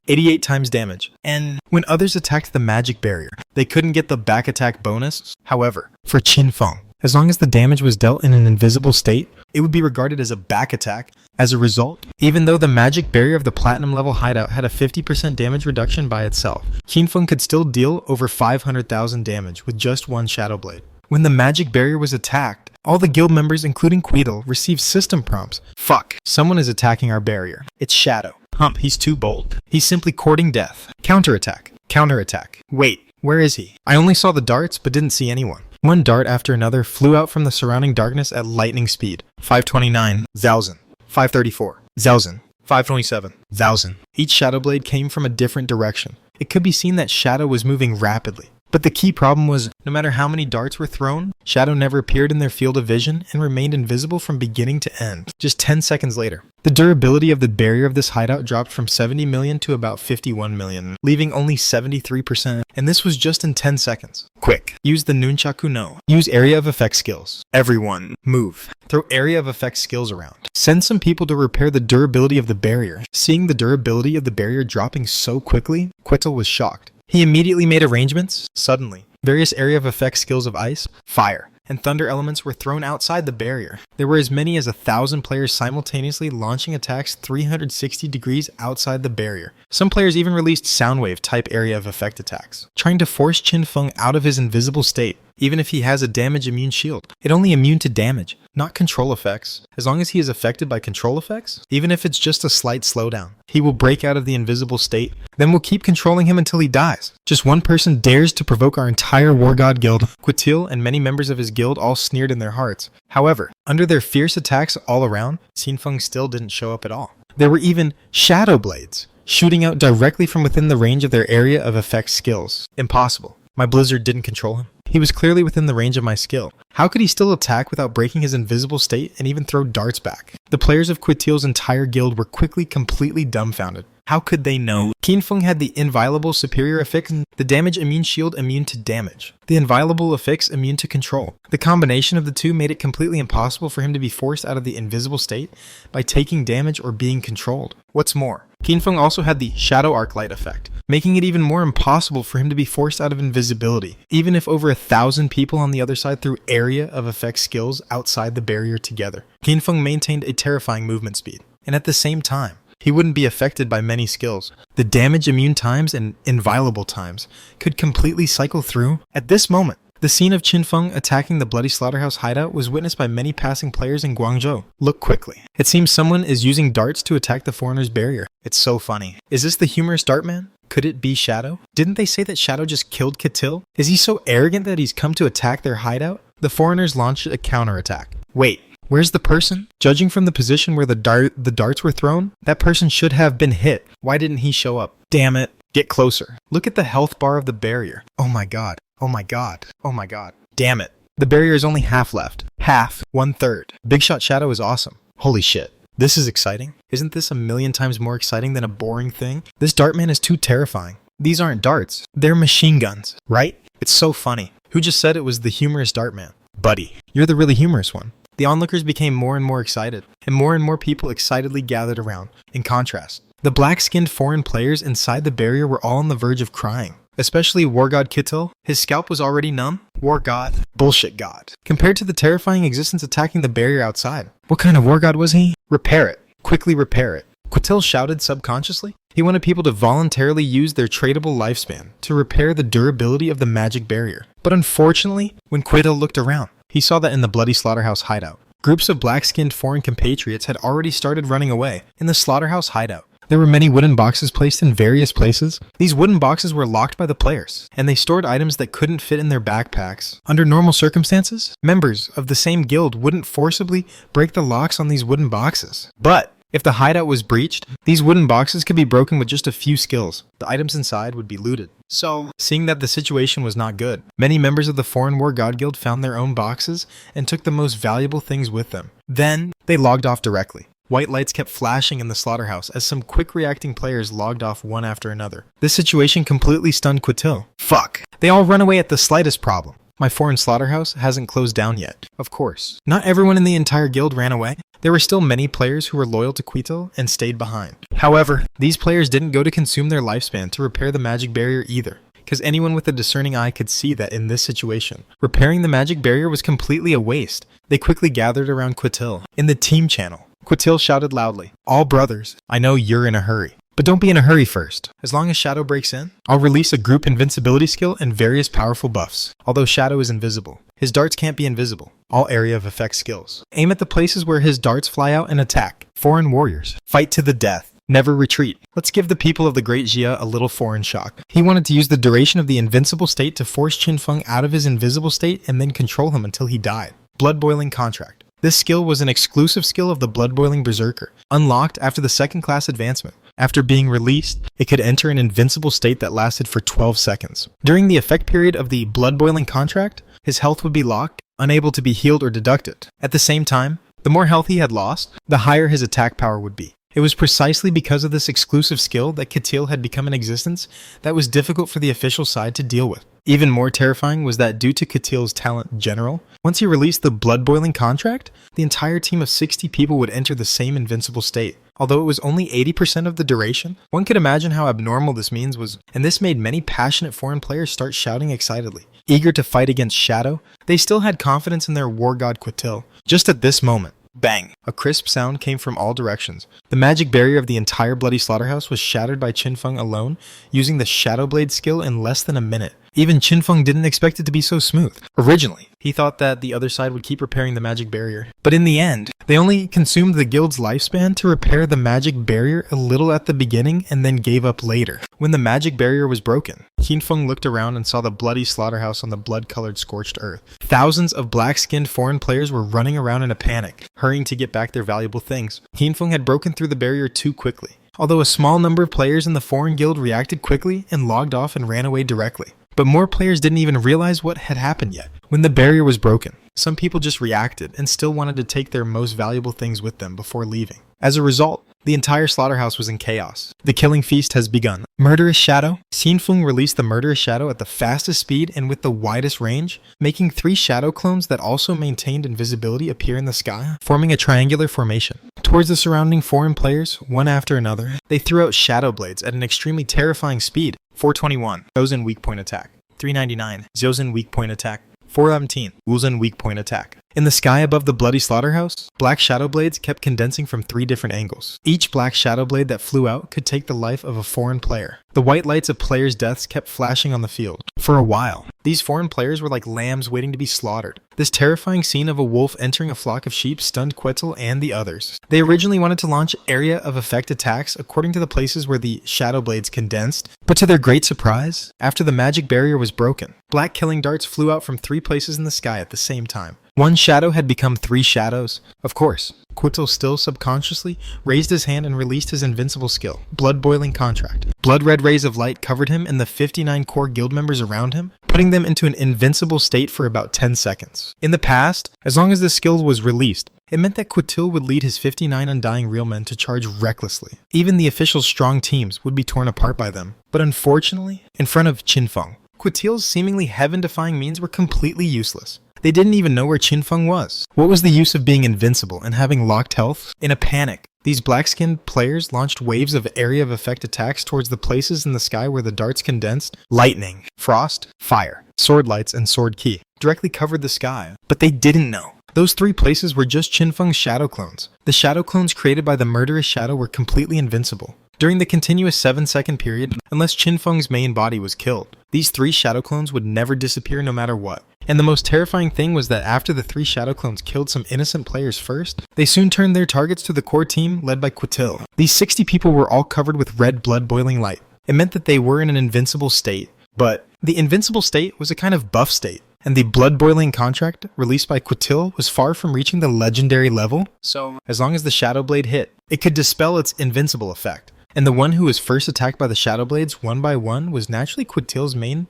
88 times damage. And when others attacked the magic barrier, they couldn't get the back attack bonus. However, for Qinfeng, as long as the damage was dealt in an invisible state, it would be regarded as a back attack. As a result, even though the magic barrier of the platinum level hideout had a 50% damage reduction by itself, Qinfeng could still deal over 500,000 damage with just one Shadow Blade. When the magic barrier was attacked, all the guild members, including Quitil, received system prompts. Fuck, someone is attacking our barrier. It's Shadow. Hump, he's too bold. He's simply courting death. Counterattack. Counterattack. Wait, where is he? I only saw the darts, but didn't see anyone. One dart after another flew out from the surrounding darkness at lightning speed. 529,000. 534,000. 527,000. Each Shadow Blade came from a different direction. It could be seen that Shadow was moving rapidly, But the key problem was, no matter how many darts were thrown, Shadow never appeared in their field of vision and remained invisible from beginning to end, just 10 seconds later. The durability of the barrier of this hideout dropped from 70 million to about 51 million, leaving only 73%, and this was just in 10 seconds. Quick, use the Nunchaku no. Use area of effect skills. Everyone, move. Throw area of effect skills around. Send some people to repair the durability of the barrier. Seeing the durability of the barrier dropping so quickly, Quittel was shocked. He immediately made arrangements. Suddenly, various area of effect skills of ice, fire, and thunder elements were thrown outside the barrier. There were as many as 1,000 players simultaneously launching attacks 360 degrees outside the barrier. Some players even released Soundwave type area of effect attacks, trying to force Qinfeng out of his invisible state. Even if he has a damage immune shield, it only immune to damage, not control effects. As long as he is affected by control effects, even if it's just a slight slowdown, he will break out of the invisible state. Then we'll keep controlling him until he dies. Just one person dares to provoke our entire War God guild. Quittel and many members of his guild all sneered in their hearts. However, under their fierce attacks all around, Qinfeng still didn't show up at all. There were even Shadow Blades, shooting out directly from within the range of their area of effect skills. Impossible. My Blizzard didn't control him. He was clearly within the range of my skill. How could he still attack without breaking his invisible state and even throw darts back? The players of Quittel's entire guild were quickly completely dumbfounded. How could they know? Qinfeng had the inviolable superior affix, the damage immune shield immune to damage, the inviolable affix immune to control. The combination of the two made it completely impossible for him to be forced out of the invisible state by taking damage or being controlled. What's more, Qinfeng also had the Shadow Arc Light effect, making it even more impossible for him to be forced out of invisibility, even if over 1,000 people on the other side threw area of effect skills outside the barrier together. Qinfeng maintained a terrifying movement speed, and at the same time, he wouldn't be affected by many skills. The damage immune times and inviolable times could completely cycle through. At this moment, the scene of Qinfeng attacking the Bloody Slaughterhouse hideout was witnessed by many passing players in Guangzhou. Look quickly. It seems someone is using darts to attack the foreigner's barrier. It's so funny. Is this the humorous Dartman? Could it be Shadow? Didn't they say that Shadow just killed Quittel? Is he so arrogant that he's come to attack their hideout? The foreigners launched a counterattack. Wait. Where's the person? Judging from the position where the darts were thrown, that person should have been hit. Why didn't he show up? Damn it. Get closer. Look at the health bar of the barrier. Oh my god. Oh my god. Oh my god. Damn it. The barrier is only half left. Half. 1/3. Big Shot Shadow is awesome. Holy shit. This is exciting. Isn't this a million times more exciting than a boring thing? This Dartman is too terrifying. These aren't darts. They're machine guns, right? It's so funny. Who just said it was the humorous Dartman? Buddy, you're the really humorous one. The onlookers became more and more excited, and more people excitedly gathered around. In contrast, the black-skinned foreign players inside the barrier were all on the verge of crying. Especially War God Quittel. His scalp was already numb. War God. Bullshit God. Compared to the terrifying existence attacking the barrier outside. What kind of War God was he? Repair it. Quickly repair it. Quittel shouted subconsciously. He wanted people to voluntarily use their tradable lifespan to repair the durability of the magic barrier. But unfortunately, when Quittel looked around, he saw that in the Bloody Slaughterhouse hideout, groups of black-skinned foreign compatriots had already started running away. In the Slaughterhouse hideout, there were many wooden boxes placed in various places. These wooden boxes were locked by the players, and they stored items that couldn't fit in their backpacks. Under normal circumstances, members of the same guild wouldn't forcibly break the locks on these wooden boxes. But if the hideout was breached, these wooden boxes could be broken with just a few skills. The items inside would be looted. So, seeing that the situation was not good, many members of the Foreign War God Guild found their own boxes and took the most valuable things with them. Then, they logged off directly. White lights kept flashing in the slaughterhouse as some quick-reacting players logged off one after another. This situation completely stunned Quittel. Fuck. They all run away at the slightest problem. My foreign slaughterhouse hasn't closed down yet. Of course. Not everyone in the entire guild ran away. There were still many players who were loyal to Quittel and stayed behind. However, these players didn't go to consume their lifespan to repair the magic barrier either, because anyone with a discerning eye could see that in this situation, repairing the magic barrier was completely a waste. They quickly gathered around Quittel. In the team channel, Quittel shouted loudly, "All brothers, I know you're in a hurry. But don't be in a hurry first. As long as Shadow breaks in, I'll release a group invincibility skill and various powerful buffs. Although Shadow is invisible, his darts can't be invisible. All area of effect skills. Aim at the places where his darts fly out and attack. Foreign warriors. Fight to the death. Never retreat. Let's give the people of the Great Jia a little foreign shock." He wanted to use the duration of the invincible state to force Qinfeng out of his invisible state and then control him until he died. Blood Boiling Contract. This skill was an exclusive skill of the Blood Boiling Berserker, unlocked after the second class advancement. After being released, it could enter an invincible state that lasted for 12 seconds. During the effect period of the blood boiling contract, his health would be locked, unable to be healed or deducted. At the same time, the more health he had lost, the higher his attack power would be. It was precisely because of this exclusive skill that Katil had become in existence that was difficult for the official side to deal with. Even more terrifying was that due to Katil's talent in general, once he released the blood boiling contract, the entire team of 60 people would enter the same invincible state. Although it was only 80% of the duration, one could imagine how abnormal this means was, and this made many passionate foreign players start shouting excitedly. Eager to fight against Shadow, they still had confidence in their war god Katil. Just at this moment, bang! A crisp sound came from all directions. The magic barrier of the entire Bloody Slaughterhouse was shattered by Qinfeng alone, using the Shadow Blade skill in less than a minute. Even Qinfeng didn't expect it to be so smooth. Originally, he thought that the other side would keep repairing the magic barrier. But in the end, they only consumed the guild's lifespan to repair the magic barrier a little at the beginning and then gave up later. When the magic barrier was broken, Qinfeng looked around and saw the Bloody Slaughterhouse on the blood-colored scorched earth. Thousands of black-skinned foreign players were running around in a panic, hurrying to get back their valuable things. Qinfeng had broken through the barrier too quickly, although a small number of players in the foreign guild reacted quickly and logged off and ran away directly. But more players didn't even realize what had happened yet. When the barrier was broken, some people just reacted and still wanted to take their most valuable things with them before leaving. As a result, the entire slaughterhouse was in chaos. The killing feast has begun. Murderous Shadow. Qinfeng released the Murderous Shadow at the fastest speed and with the widest range, making 3 shadow clones that also maintained invisibility appear in the sky, forming a triangular formation. Towards the surrounding foreign players, one after another, they threw out shadow blades at an extremely terrifying speed. 421, Zhozhen weak point attack. 399, Zhozhen weak point attack. 417, Wuzhen weak point attack. In the sky above the Bloody Slaughterhouse, black shadow blades kept condensing from 3 different angles. Each black shadow blade that flew out could take the life of a foreign player. The white lights of players' deaths kept flashing on the field. For a while, these foreign players were like lambs waiting to be slaughtered. This terrifying scene of a wolf entering a flock of sheep stunned Quetzal and the others. They originally wanted to launch area of effect attacks according to the places where the shadow blades condensed, but to their great surprise, after the magic barrier was broken, black killing darts flew out from 3 places in the sky at the same time. One shadow had become 3 shadows. Of course, Quetzal still subconsciously raised his hand and released his invincible skill, Blood Boiling Contract. Blood red rays of light covered him and the 59 core guild members around him, putting them into an invincible state for about 10 seconds. In the past, as long as this skill was released, it meant that Quetzal would lead his 59 undying real men to charge recklessly. Even the official strong teams would be torn apart by them. But unfortunately, in front of Qinfeng, Quetzal's seemingly heaven-defying means were completely useless. They didn't even know where Qinfeng was. What was the use of being invincible and having locked health? In a panic, these black-skinned players launched waves of area of effect attacks towards the places in the sky where the darts condensed. Lightning, frost, fire, sword lights, and sword ki directly covered the sky. But they didn't know. Those 3 places were just Qinfeng's shadow clones. The shadow clones created by the Murderous Shadow were completely invincible. During the continuous 7-second period, unless Qinfeng's main body was killed, these 3 shadow clones would never disappear no matter what. And the most terrifying thing was that after the 3 shadow clones killed some innocent players first, they soon turned their targets to the core team led by Quetzal. These 60 people were all covered with red blood boiling light. It meant that they were in an invincible state, but the invincible state was a kind of buff state. And the blood boiling contract released by Quetzal was far from reaching the legendary level, so as long as the shadow blade hit, it could dispel its invincible effect. And the one who was first attacked by the shadow blades one by one was naturally Quetzal's main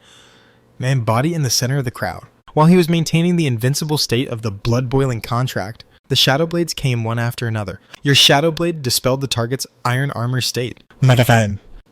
body in the center of the crowd. While he was maintaining the invincible state of the blood boiling contract, the shadow blades came one after another. Your shadow blade dispelled the target's iron armor state.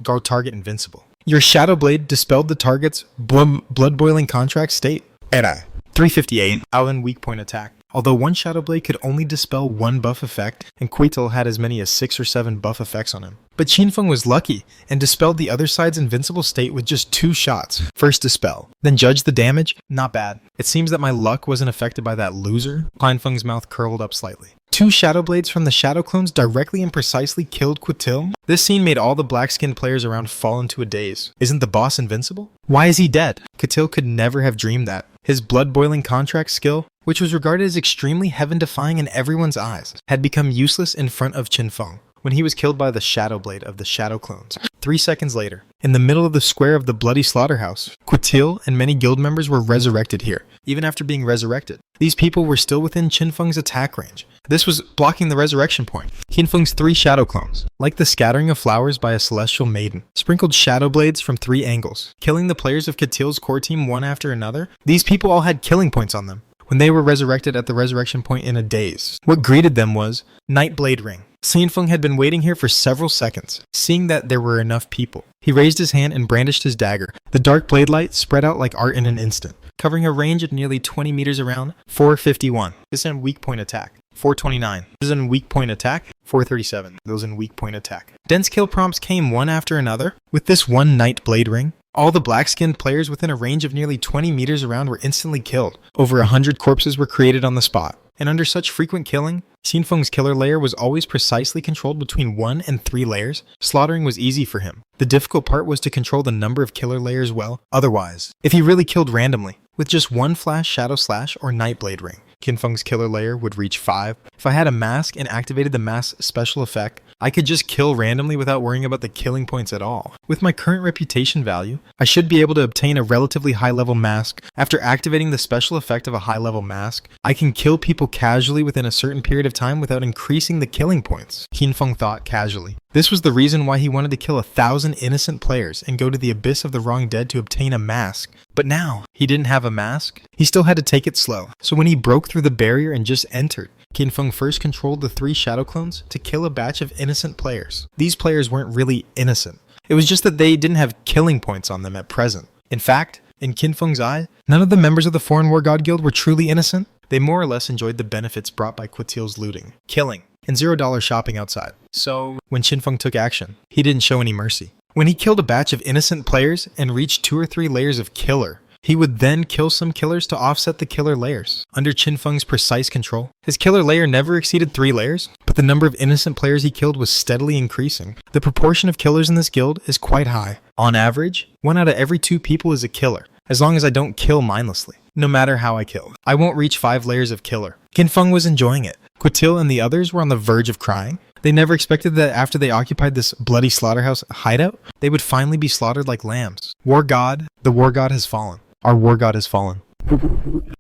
Go target invincible. Your shadow blade dispelled the target's blood boiling contract state. Era 358, Alan weak point attack. Although one shadow blade could only dispel 1 buff effect, and Quetzal had as many as 6 or 7 buff effects on him. But Qinfeng was lucky and dispelled the other side's invincible state with just 2 shots. First dispel, then judge the damage. Not bad. It seems that my luck wasn't affected by that loser. Qinfeng's mouth curled up slightly. 2 shadow blades from the shadow clones directly and precisely killed Quetzal. This scene made all the black-skinned players around fall into a daze. Isn't the boss invincible? Why is he dead? Quetzal could never have dreamed that. His blood-boiling contract skill, which was regarded as extremely heaven-defying in everyone's eyes, had become useless in front of Qinfeng when he was killed by the shadow blade of the shadow clones. 3 seconds later, in the middle of the square of the Bloody Slaughterhouse, Quetzal and many guild members were resurrected here. even after being resurrected. These people were still within Qinfeng's attack range. This was blocking the resurrection point. Qinfeng's 3 shadow clones, like the scattering of flowers by a celestial maiden, sprinkled shadow blades from 3 angles, killing the players of Qatil's core team one after another. These people all had killing points on them when they were resurrected at the resurrection point in a daze. What greeted them was Nightblade Ring. Qinfeng had been waiting here for several seconds, seeing that there were enough people. He raised his hand and brandished his dagger. The dark blade light spread out like art in an instant, covering a range of nearly 20 meters around. 451. This is a weak point attack. 429. This is a weak point attack. 437. Those in weak point attack. Dense kill prompts came one after another. With this one Nightblade Ring, all the black-skinned players within a range of nearly 20 meters around were instantly killed. Over 100 corpses were created on the spot. And under such frequent killing, Qinfeng's killer layer was always precisely controlled between 1 and 3 layers. Slaughtering was easy for him. The difficult part was to control the number of killer layers well. Otherwise, if he really killed randomly, with just one flash, shadow slash, or Nightblade Ring, Qinfeng's killer layer would reach 5. If I had a mask and activated the mask special effect, I could just kill randomly without worrying about the killing points at all. With my current reputation value, I should be able to obtain a relatively high-level mask. After activating the special effect of a high-level mask, I can kill people casually within a certain period of time without increasing the killing points, Qinfeng thought casually. This was the reason why he wanted to kill 1,000 innocent players and go to the abyss of the wrong dead to obtain a mask. But now, he didn't have a mask. He still had to take it slow. So when he broke through the barrier and just entered, Qinfeng first controlled the 3 shadow clones to kill a batch of innocent players. These players weren't really innocent. It was just that they didn't have killing points on them at present. In fact, in Qinfeng's eye, none of the members of the Foreign War God Guild were truly innocent. They more or less enjoyed the benefits brought by Qatil's looting, killing, and $0 shopping outside. So, when Qinfeng took action, he didn't show any mercy. When he killed a batch of innocent players and reached 2 or 3 layers of killer, he would then kill some killers to offset the killer layers. Under Qinfeng's precise control, his killer layer never exceeded 3 layers, but the number of innocent players he killed was steadily increasing. The proportion of killers in this guild is quite high. On average, 1 out of every 2 people is a killer, as long as I don't kill mindlessly. No matter how I kill, I won't reach 5 layers of killer. Qinfeng was enjoying it. Qatil and the others were on the verge of crying. They never expected that after they occupied this bloody slaughterhouse hideout, they would finally be slaughtered like lambs. War God, the War God has fallen. Our War God has fallen.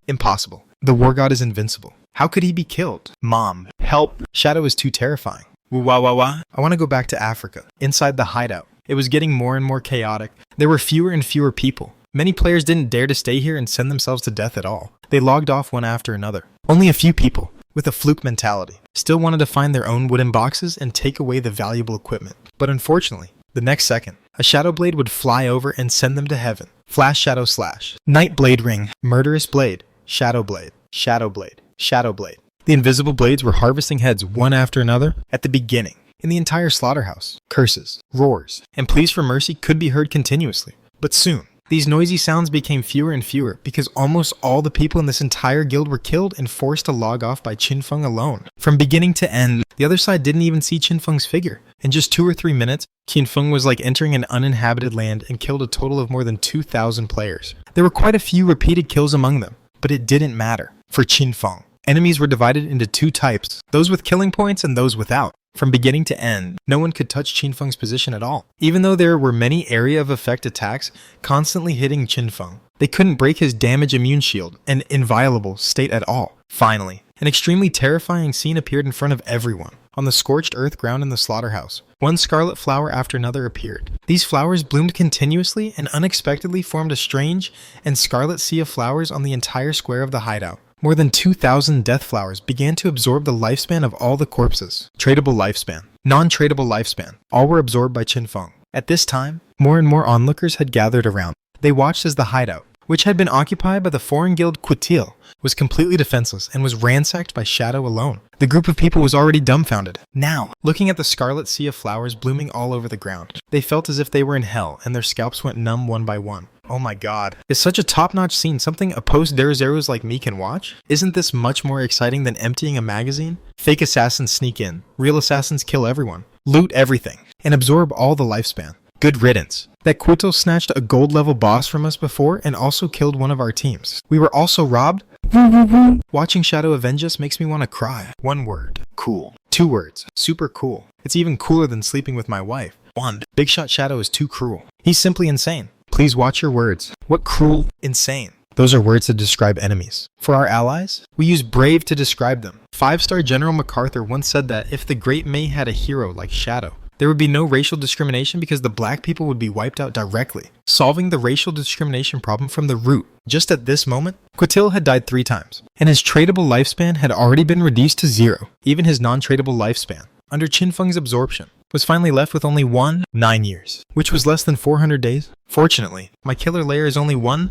Impossible. The War God is invincible. How could he be killed? Mom, help. Shadow is too terrifying. Wah wah wah. I want to go back to Africa. Inside the hideout, it was getting more and more chaotic. There were fewer and fewer people. Many players didn't dare to stay here and send themselves to death at all. They logged off one after another. Only a few people, with a fluke mentality, still wanted to find their own wooden boxes and take away the valuable equipment. But unfortunately, the next second, a shadow blade would fly over and send them to heaven. Flash shadow slash. Nightblade Ring. Murderous blade. Shadow blade. Shadow blade. Shadow blade. The invisible blades were harvesting heads one after another at the beginning. In the entire slaughterhouse, curses, roars, and pleas for mercy could be heard continuously. But soon, these noisy sounds became fewer and fewer because almost all the people in this entire guild were killed and forced to log off by Qinfeng alone. From beginning to end, the other side didn't even see Qinfeng's figure. In just 2 or 3 minutes, Qinfeng was like entering an uninhabited land and killed a total of more than 2,000 players. There were quite a few repeated kills among them, but it didn't matter for Qinfeng. Enemies were divided into 2 types, those with killing points and those without. From beginning to end, no one could touch Qinfeng's position at all. Even though there were many area of effect attacks constantly hitting Qinfeng, they couldn't break his damage immune shield, an inviolable state at all. Finally, an extremely terrifying scene appeared in front of everyone. On the scorched earth ground in the slaughterhouse, one scarlet flower after another appeared. These flowers bloomed continuously and unexpectedly formed a strange and scarlet sea of flowers on the entire square of the hideout. More than 2,000 death flowers began to absorb the lifespan of all the corpses. Tradable lifespan, non-tradable lifespan, all were absorbed by Qinfeng. At this time, more and more onlookers had gathered around. They watched as the hideout, which had been occupied by the foreign guild Qatil, was completely defenseless and was ransacked by Shadow alone. The group of people was already dumbfounded. Now, looking at the scarlet sea of flowers blooming all over the ground, they felt as if they were in hell and their scalps went numb one by one. Oh my god. Is such a top-notch scene something a post-Derezeros like me can watch? Isn't this much more exciting than emptying a magazine? Fake assassins sneak in, real assassins kill everyone, loot everything, and absorb all the lifespan. Good riddance. That Qatil snatched a gold-level boss from us before and also killed one of our teams. We were also robbed? Watching Shadow avenge us makes me want to cry. 1 word. Cool. 2 words. Super cool. It's even cooler than sleeping with my wife. 1. Big Shot Shadow is too cruel. He's simply insane. Please watch your words. What cruel, insane. Those are words to describe enemies. For our allies, we use brave to describe them. 5-star General MacArthur once said that if the Great May had a hero like Shadow, there would be no racial discrimination because the black people would be wiped out directly, solving the racial discrimination problem from the root. Just at this moment, Quatil had died 3 times, and his tradable lifespan had already been reduced to 0. Even his non-tradable lifespan, under Qin Feng's absorption, was finally left with only 9 years, which was less than 400 days. Fortunately, my killer layer is only 1.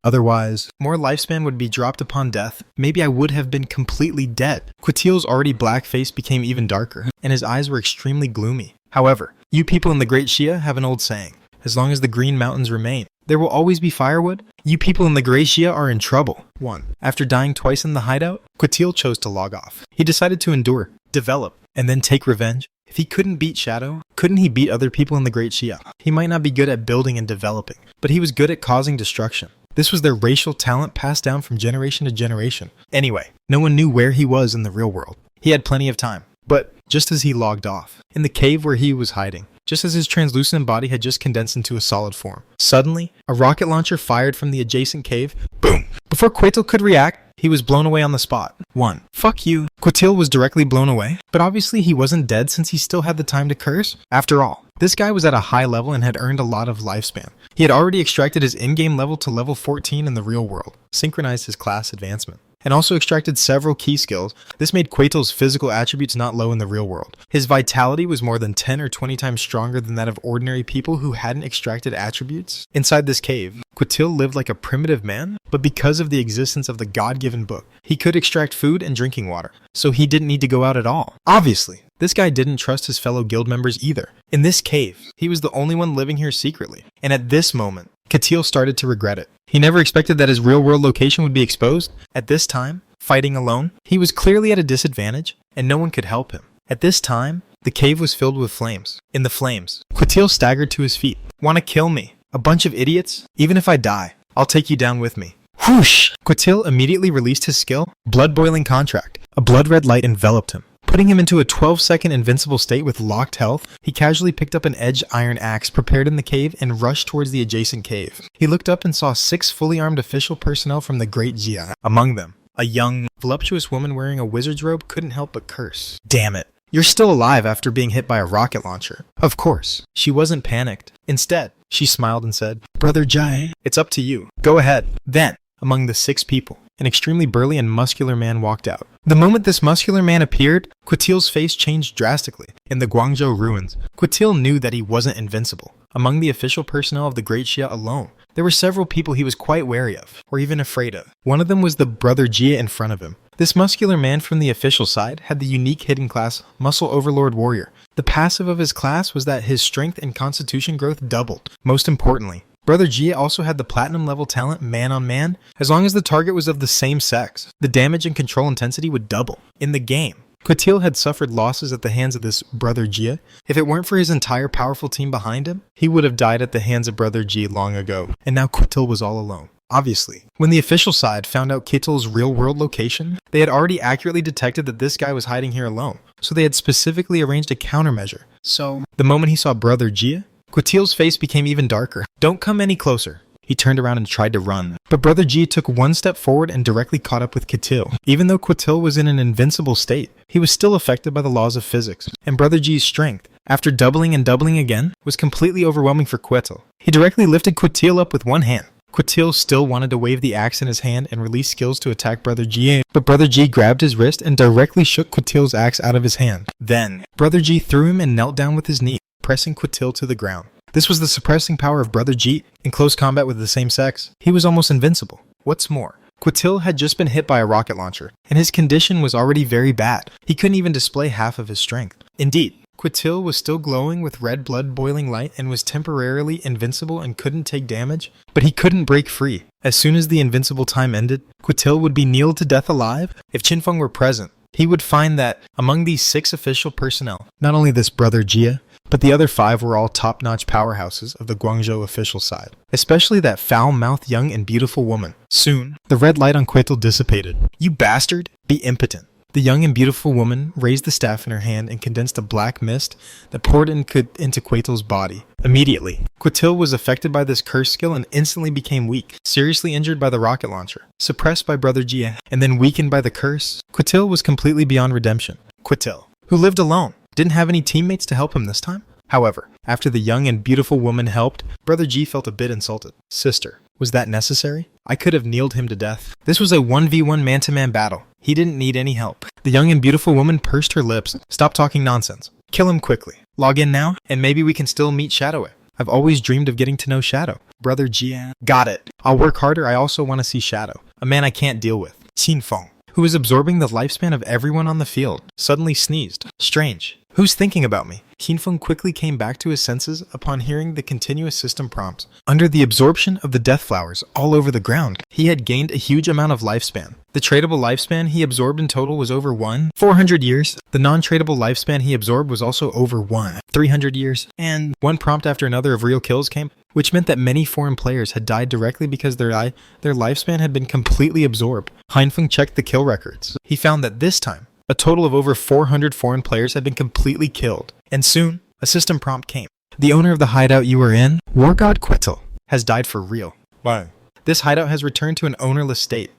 Otherwise, more lifespan would be dropped upon death. Maybe I would have been completely dead. Quatil's already black face became even darker, and his eyes were extremely gloomy. However, you people in the Great Xia have an old saying: as long as the Green Mountains remain, there will always be firewood. You people in the Great Xia are in trouble. 1. After dying twice in the hideout, Quatil chose to log off. He decided to endure, develop, and then take revenge. If he couldn't beat Shadow, couldn't he beat other people in the Great Xia? He might not be good at building and developing, but he was good at causing destruction. This was their racial talent passed down from generation to generation. Anyway, no one knew where he was in the real world. He had plenty of time. But just as he logged off, in the cave where he was hiding, just as his translucent body had just condensed into a solid form, suddenly, a rocket launcher fired from the adjacent cave. Boom! Before Quatil could react, he was blown away on the spot. 1. Fuck you. Quatil was directly blown away, but obviously he wasn't dead since he still had the time to curse. After all, this guy was at a high level and had earned a lot of lifespan. He had already extracted his in-game level to level 14 in the real world, synchronized his class advancement, and also extracted several key skills. This made Quatil's physical attributes not low in the real world. His vitality was more than 10 or 20 times stronger than that of ordinary people who hadn't extracted attributes. Inside this cave, Quatil lived like a primitive man, but because of the existence of the God-given book, he could extract food and drinking water, so he didn't need to go out at all. Obviously, this guy didn't trust his fellow guild members either. In this cave, he was the only one living here secretly, and at this moment, Quatil started to regret it. He never expected that his real-world location would be exposed. At this time, fighting alone, he was clearly at a disadvantage, and no one could help him. At this time, the cave was filled with flames. In the flames, Quatil staggered to his feet. "Wanna kill me? A bunch of idiots? Even if I die, I'll take you down with me." Whoosh! Quatil immediately released his skill, Blood Boiling Contract. A blood-red light enveloped him, putting him into a 12-second invincible state with locked health. He casually picked up an edged iron axe prepared in the cave and rushed towards the adjacent cave. He looked up and saw 6 fully armed official personnel from the Great Xia. Among them, a young, voluptuous woman wearing a wizard's robe couldn't help but curse. "Damn it. You're still alive after being hit by a rocket launcher." Of course, she wasn't panicked. Instead, she smiled and said, "Brother Jai, it's up to you. Go ahead." Then, among the 6 people, an extremely burly and muscular man walked out. The moment this muscular man appeared, Quatil's face changed drastically. In the Guangzhou ruins, Quatil knew that he wasn't invincible. Among the official personnel of the Great Xia alone, there were several people he was quite wary of, or even afraid of. One of them was the Brother Jia in front of him. This muscular man from the official side had the unique hidden class Muscle Overlord Warrior. The passive of his class was that his strength and constitution growth doubled. Most importantly, Brother Jia also had the platinum level talent Man on Man. As long as the target was of the same sex, the damage and control intensity would double. In the game, Quatil had suffered losses at the hands of this Brother Jia. If it weren't for his entire powerful team behind him, he would have died at the hands of Brother Jia long ago. And now Quatil was all alone. Obviously, when the official side found out Quatil's real-world location, they had already accurately detected that this guy was hiding here alone, so they had specifically arranged a countermeasure. So, the moment he saw Brother Jia, Quatil's face became even darker. "Don't come any closer." He turned around and tried to run, but Brother Jia took 1 step forward and directly caught up with Quatil. Even though Quatil was in an invincible state, he was still affected by the laws of physics, and Brother Jia's strength, after doubling and doubling again, was completely overwhelming for Quatil. He directly lifted Quatil up with one hand. Quatil still wanted to wave the axe in his hand and release skills to attack Brother Jia, but Brother Jia grabbed his wrist and directly shook Quatil's axe out of his hand. Then, Brother Jia threw him and knelt down with his knee, pressing Quatil to the ground. This was the suppressing power of Brother Jia in close combat with the same sex. He was almost invincible. What's more, Quatil had just been hit by a rocket launcher, and his condition was already very bad. He couldn't even display half of his strength. Indeed, Quatil was still glowing with red blood boiling light and was temporarily invincible and couldn't take damage, but he couldn't break free. As soon as the invincible time ended, Quatil would be kneeled to death alive. If Qin Feng were present, he would find that among these 6 official personnel, not only this Brother Jia, but the other 5 were all top-notch powerhouses of the Guangzhou official side, especially that foul-mouthed young and beautiful woman. Soon, the red light on Quatil dissipated. "You bastard! Be impotent." The young and beautiful woman raised the staff in her hand and condensed a black mist that poured into Quatil's body. immediately. Quatil was affected by this curse skill and instantly became weak, seriously injured by the rocket launcher, suppressed by Brother Jie, and then weakened by the curse. Quatil was completely beyond redemption. Quatil, who lived alone, didn't have any teammates to help him this time. However, after the young and beautiful woman helped, Brother G felt a bit insulted. Sister, was that necessary? I could have kneeled him to death. This was a 1v1 man-to-man battle. He didn't need any help. The young and beautiful woman pursed her lips. Stop talking nonsense. Kill him quickly. Log in now, and maybe we can still meet Shadow. I've always dreamed of getting to know Shadow. Brother Jian. Got it. I'll work harder. I also want to see Shadow, a man I can't deal with. Xinfeng, who was absorbing the lifespan of everyone on the field, suddenly sneezed. Strange. Who's thinking about me? Xinfeng quickly came back to his senses upon hearing the continuous system prompts. Under the absorption of the death flowers all over the ground, he had gained a huge amount of lifespan. The tradable lifespan he absorbed in total was over 400 years. The non-tradable lifespan he absorbed was also over 300 years. And one prompt after another of real kills came, which meant that many foreign players had died directly because their lifespan had been completely absorbed. Xinfeng checked the kill records. He found that this time, a total of over 400 foreign players had been completely killed. And soon, a system prompt came. The owner of the hideout you were in, War God Quetzal, has died for real. Why? This hideout has returned to an ownerless state.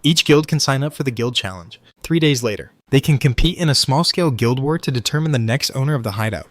Each guild can sign up for the guild challenge. 3 days later, they can compete in a small-scale guild war to determine the next owner of the hideout.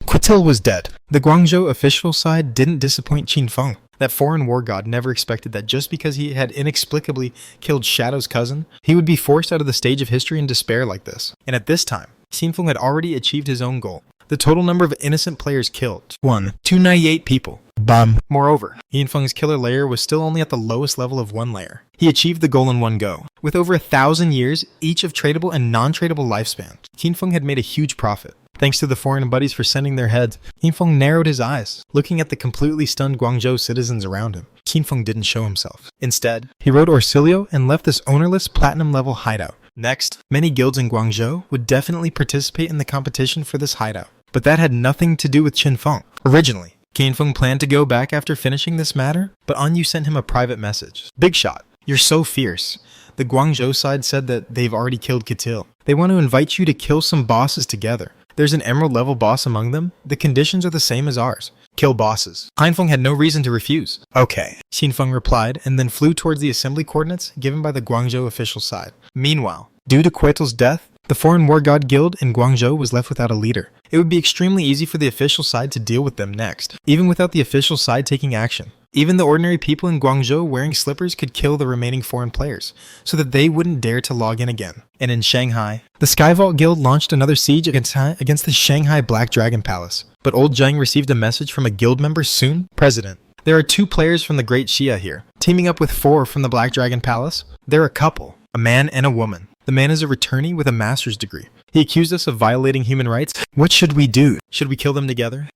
Quetzal was dead. The Guangzhou official side didn't disappoint Xinfeng. That foreign war god never expected that just because he had inexplicably killed Shadow's cousin, he would be forced out of the stage of history in despair like this. And at this time, Xinfeng had already achieved his own goal. The total number of innocent players killed, 298 people. Bum. Moreover, Xinfeng's killer layer was still only at the lowest level of 1 layer. He achieved the goal in one go. With over 1,000 years, each of tradable and non-tradable lifespan, Xinfeng had made a huge profit. Thanks to the foreign buddies for sending their heads, Xinfeng narrowed his eyes, looking at the completely stunned Guangzhou citizens around him. Xinfeng didn't show himself. Instead, he rode Orsilio and left this ownerless platinum-level hideout. Next, many guilds in Guangzhou would definitely participate in the competition for this hideout. But that had nothing to do with Xinfeng. Originally, Xinfeng planned to go back after finishing this matter, but Anyu sent him a private message. Big shot, you're so fierce. The Guangzhou side said that they've already killed Quetzal. They want to invite you to kill some bosses together. There's an emerald level boss among them. The conditions are the same as ours. Kill bosses. Xinfeng had no reason to refuse. Okay, Xinfeng replied and then flew towards the assembly coordinates given by the Guangzhou official side. Meanwhile, due to Quetzal's death, the foreign war god guild in Guangzhou was left without a leader. It would be extremely easy for the official side to deal with them next, even without the official side taking action. Even the ordinary people in Guangzhou wearing slippers could kill the remaining foreign players, so that they wouldn't dare to log in again. And in Shanghai, the Skyvault Guild launched another siege against the Shanghai Black Dragon Palace. But old Zheng received a message from a guild member soon. President, there are 2 players from the Great Xia here, teaming up with 4 from the Black Dragon Palace. They're a couple, a man and a woman. The man is a returnee with a master's degree. He accused us of violating human rights. What should we do? Should we kill them together?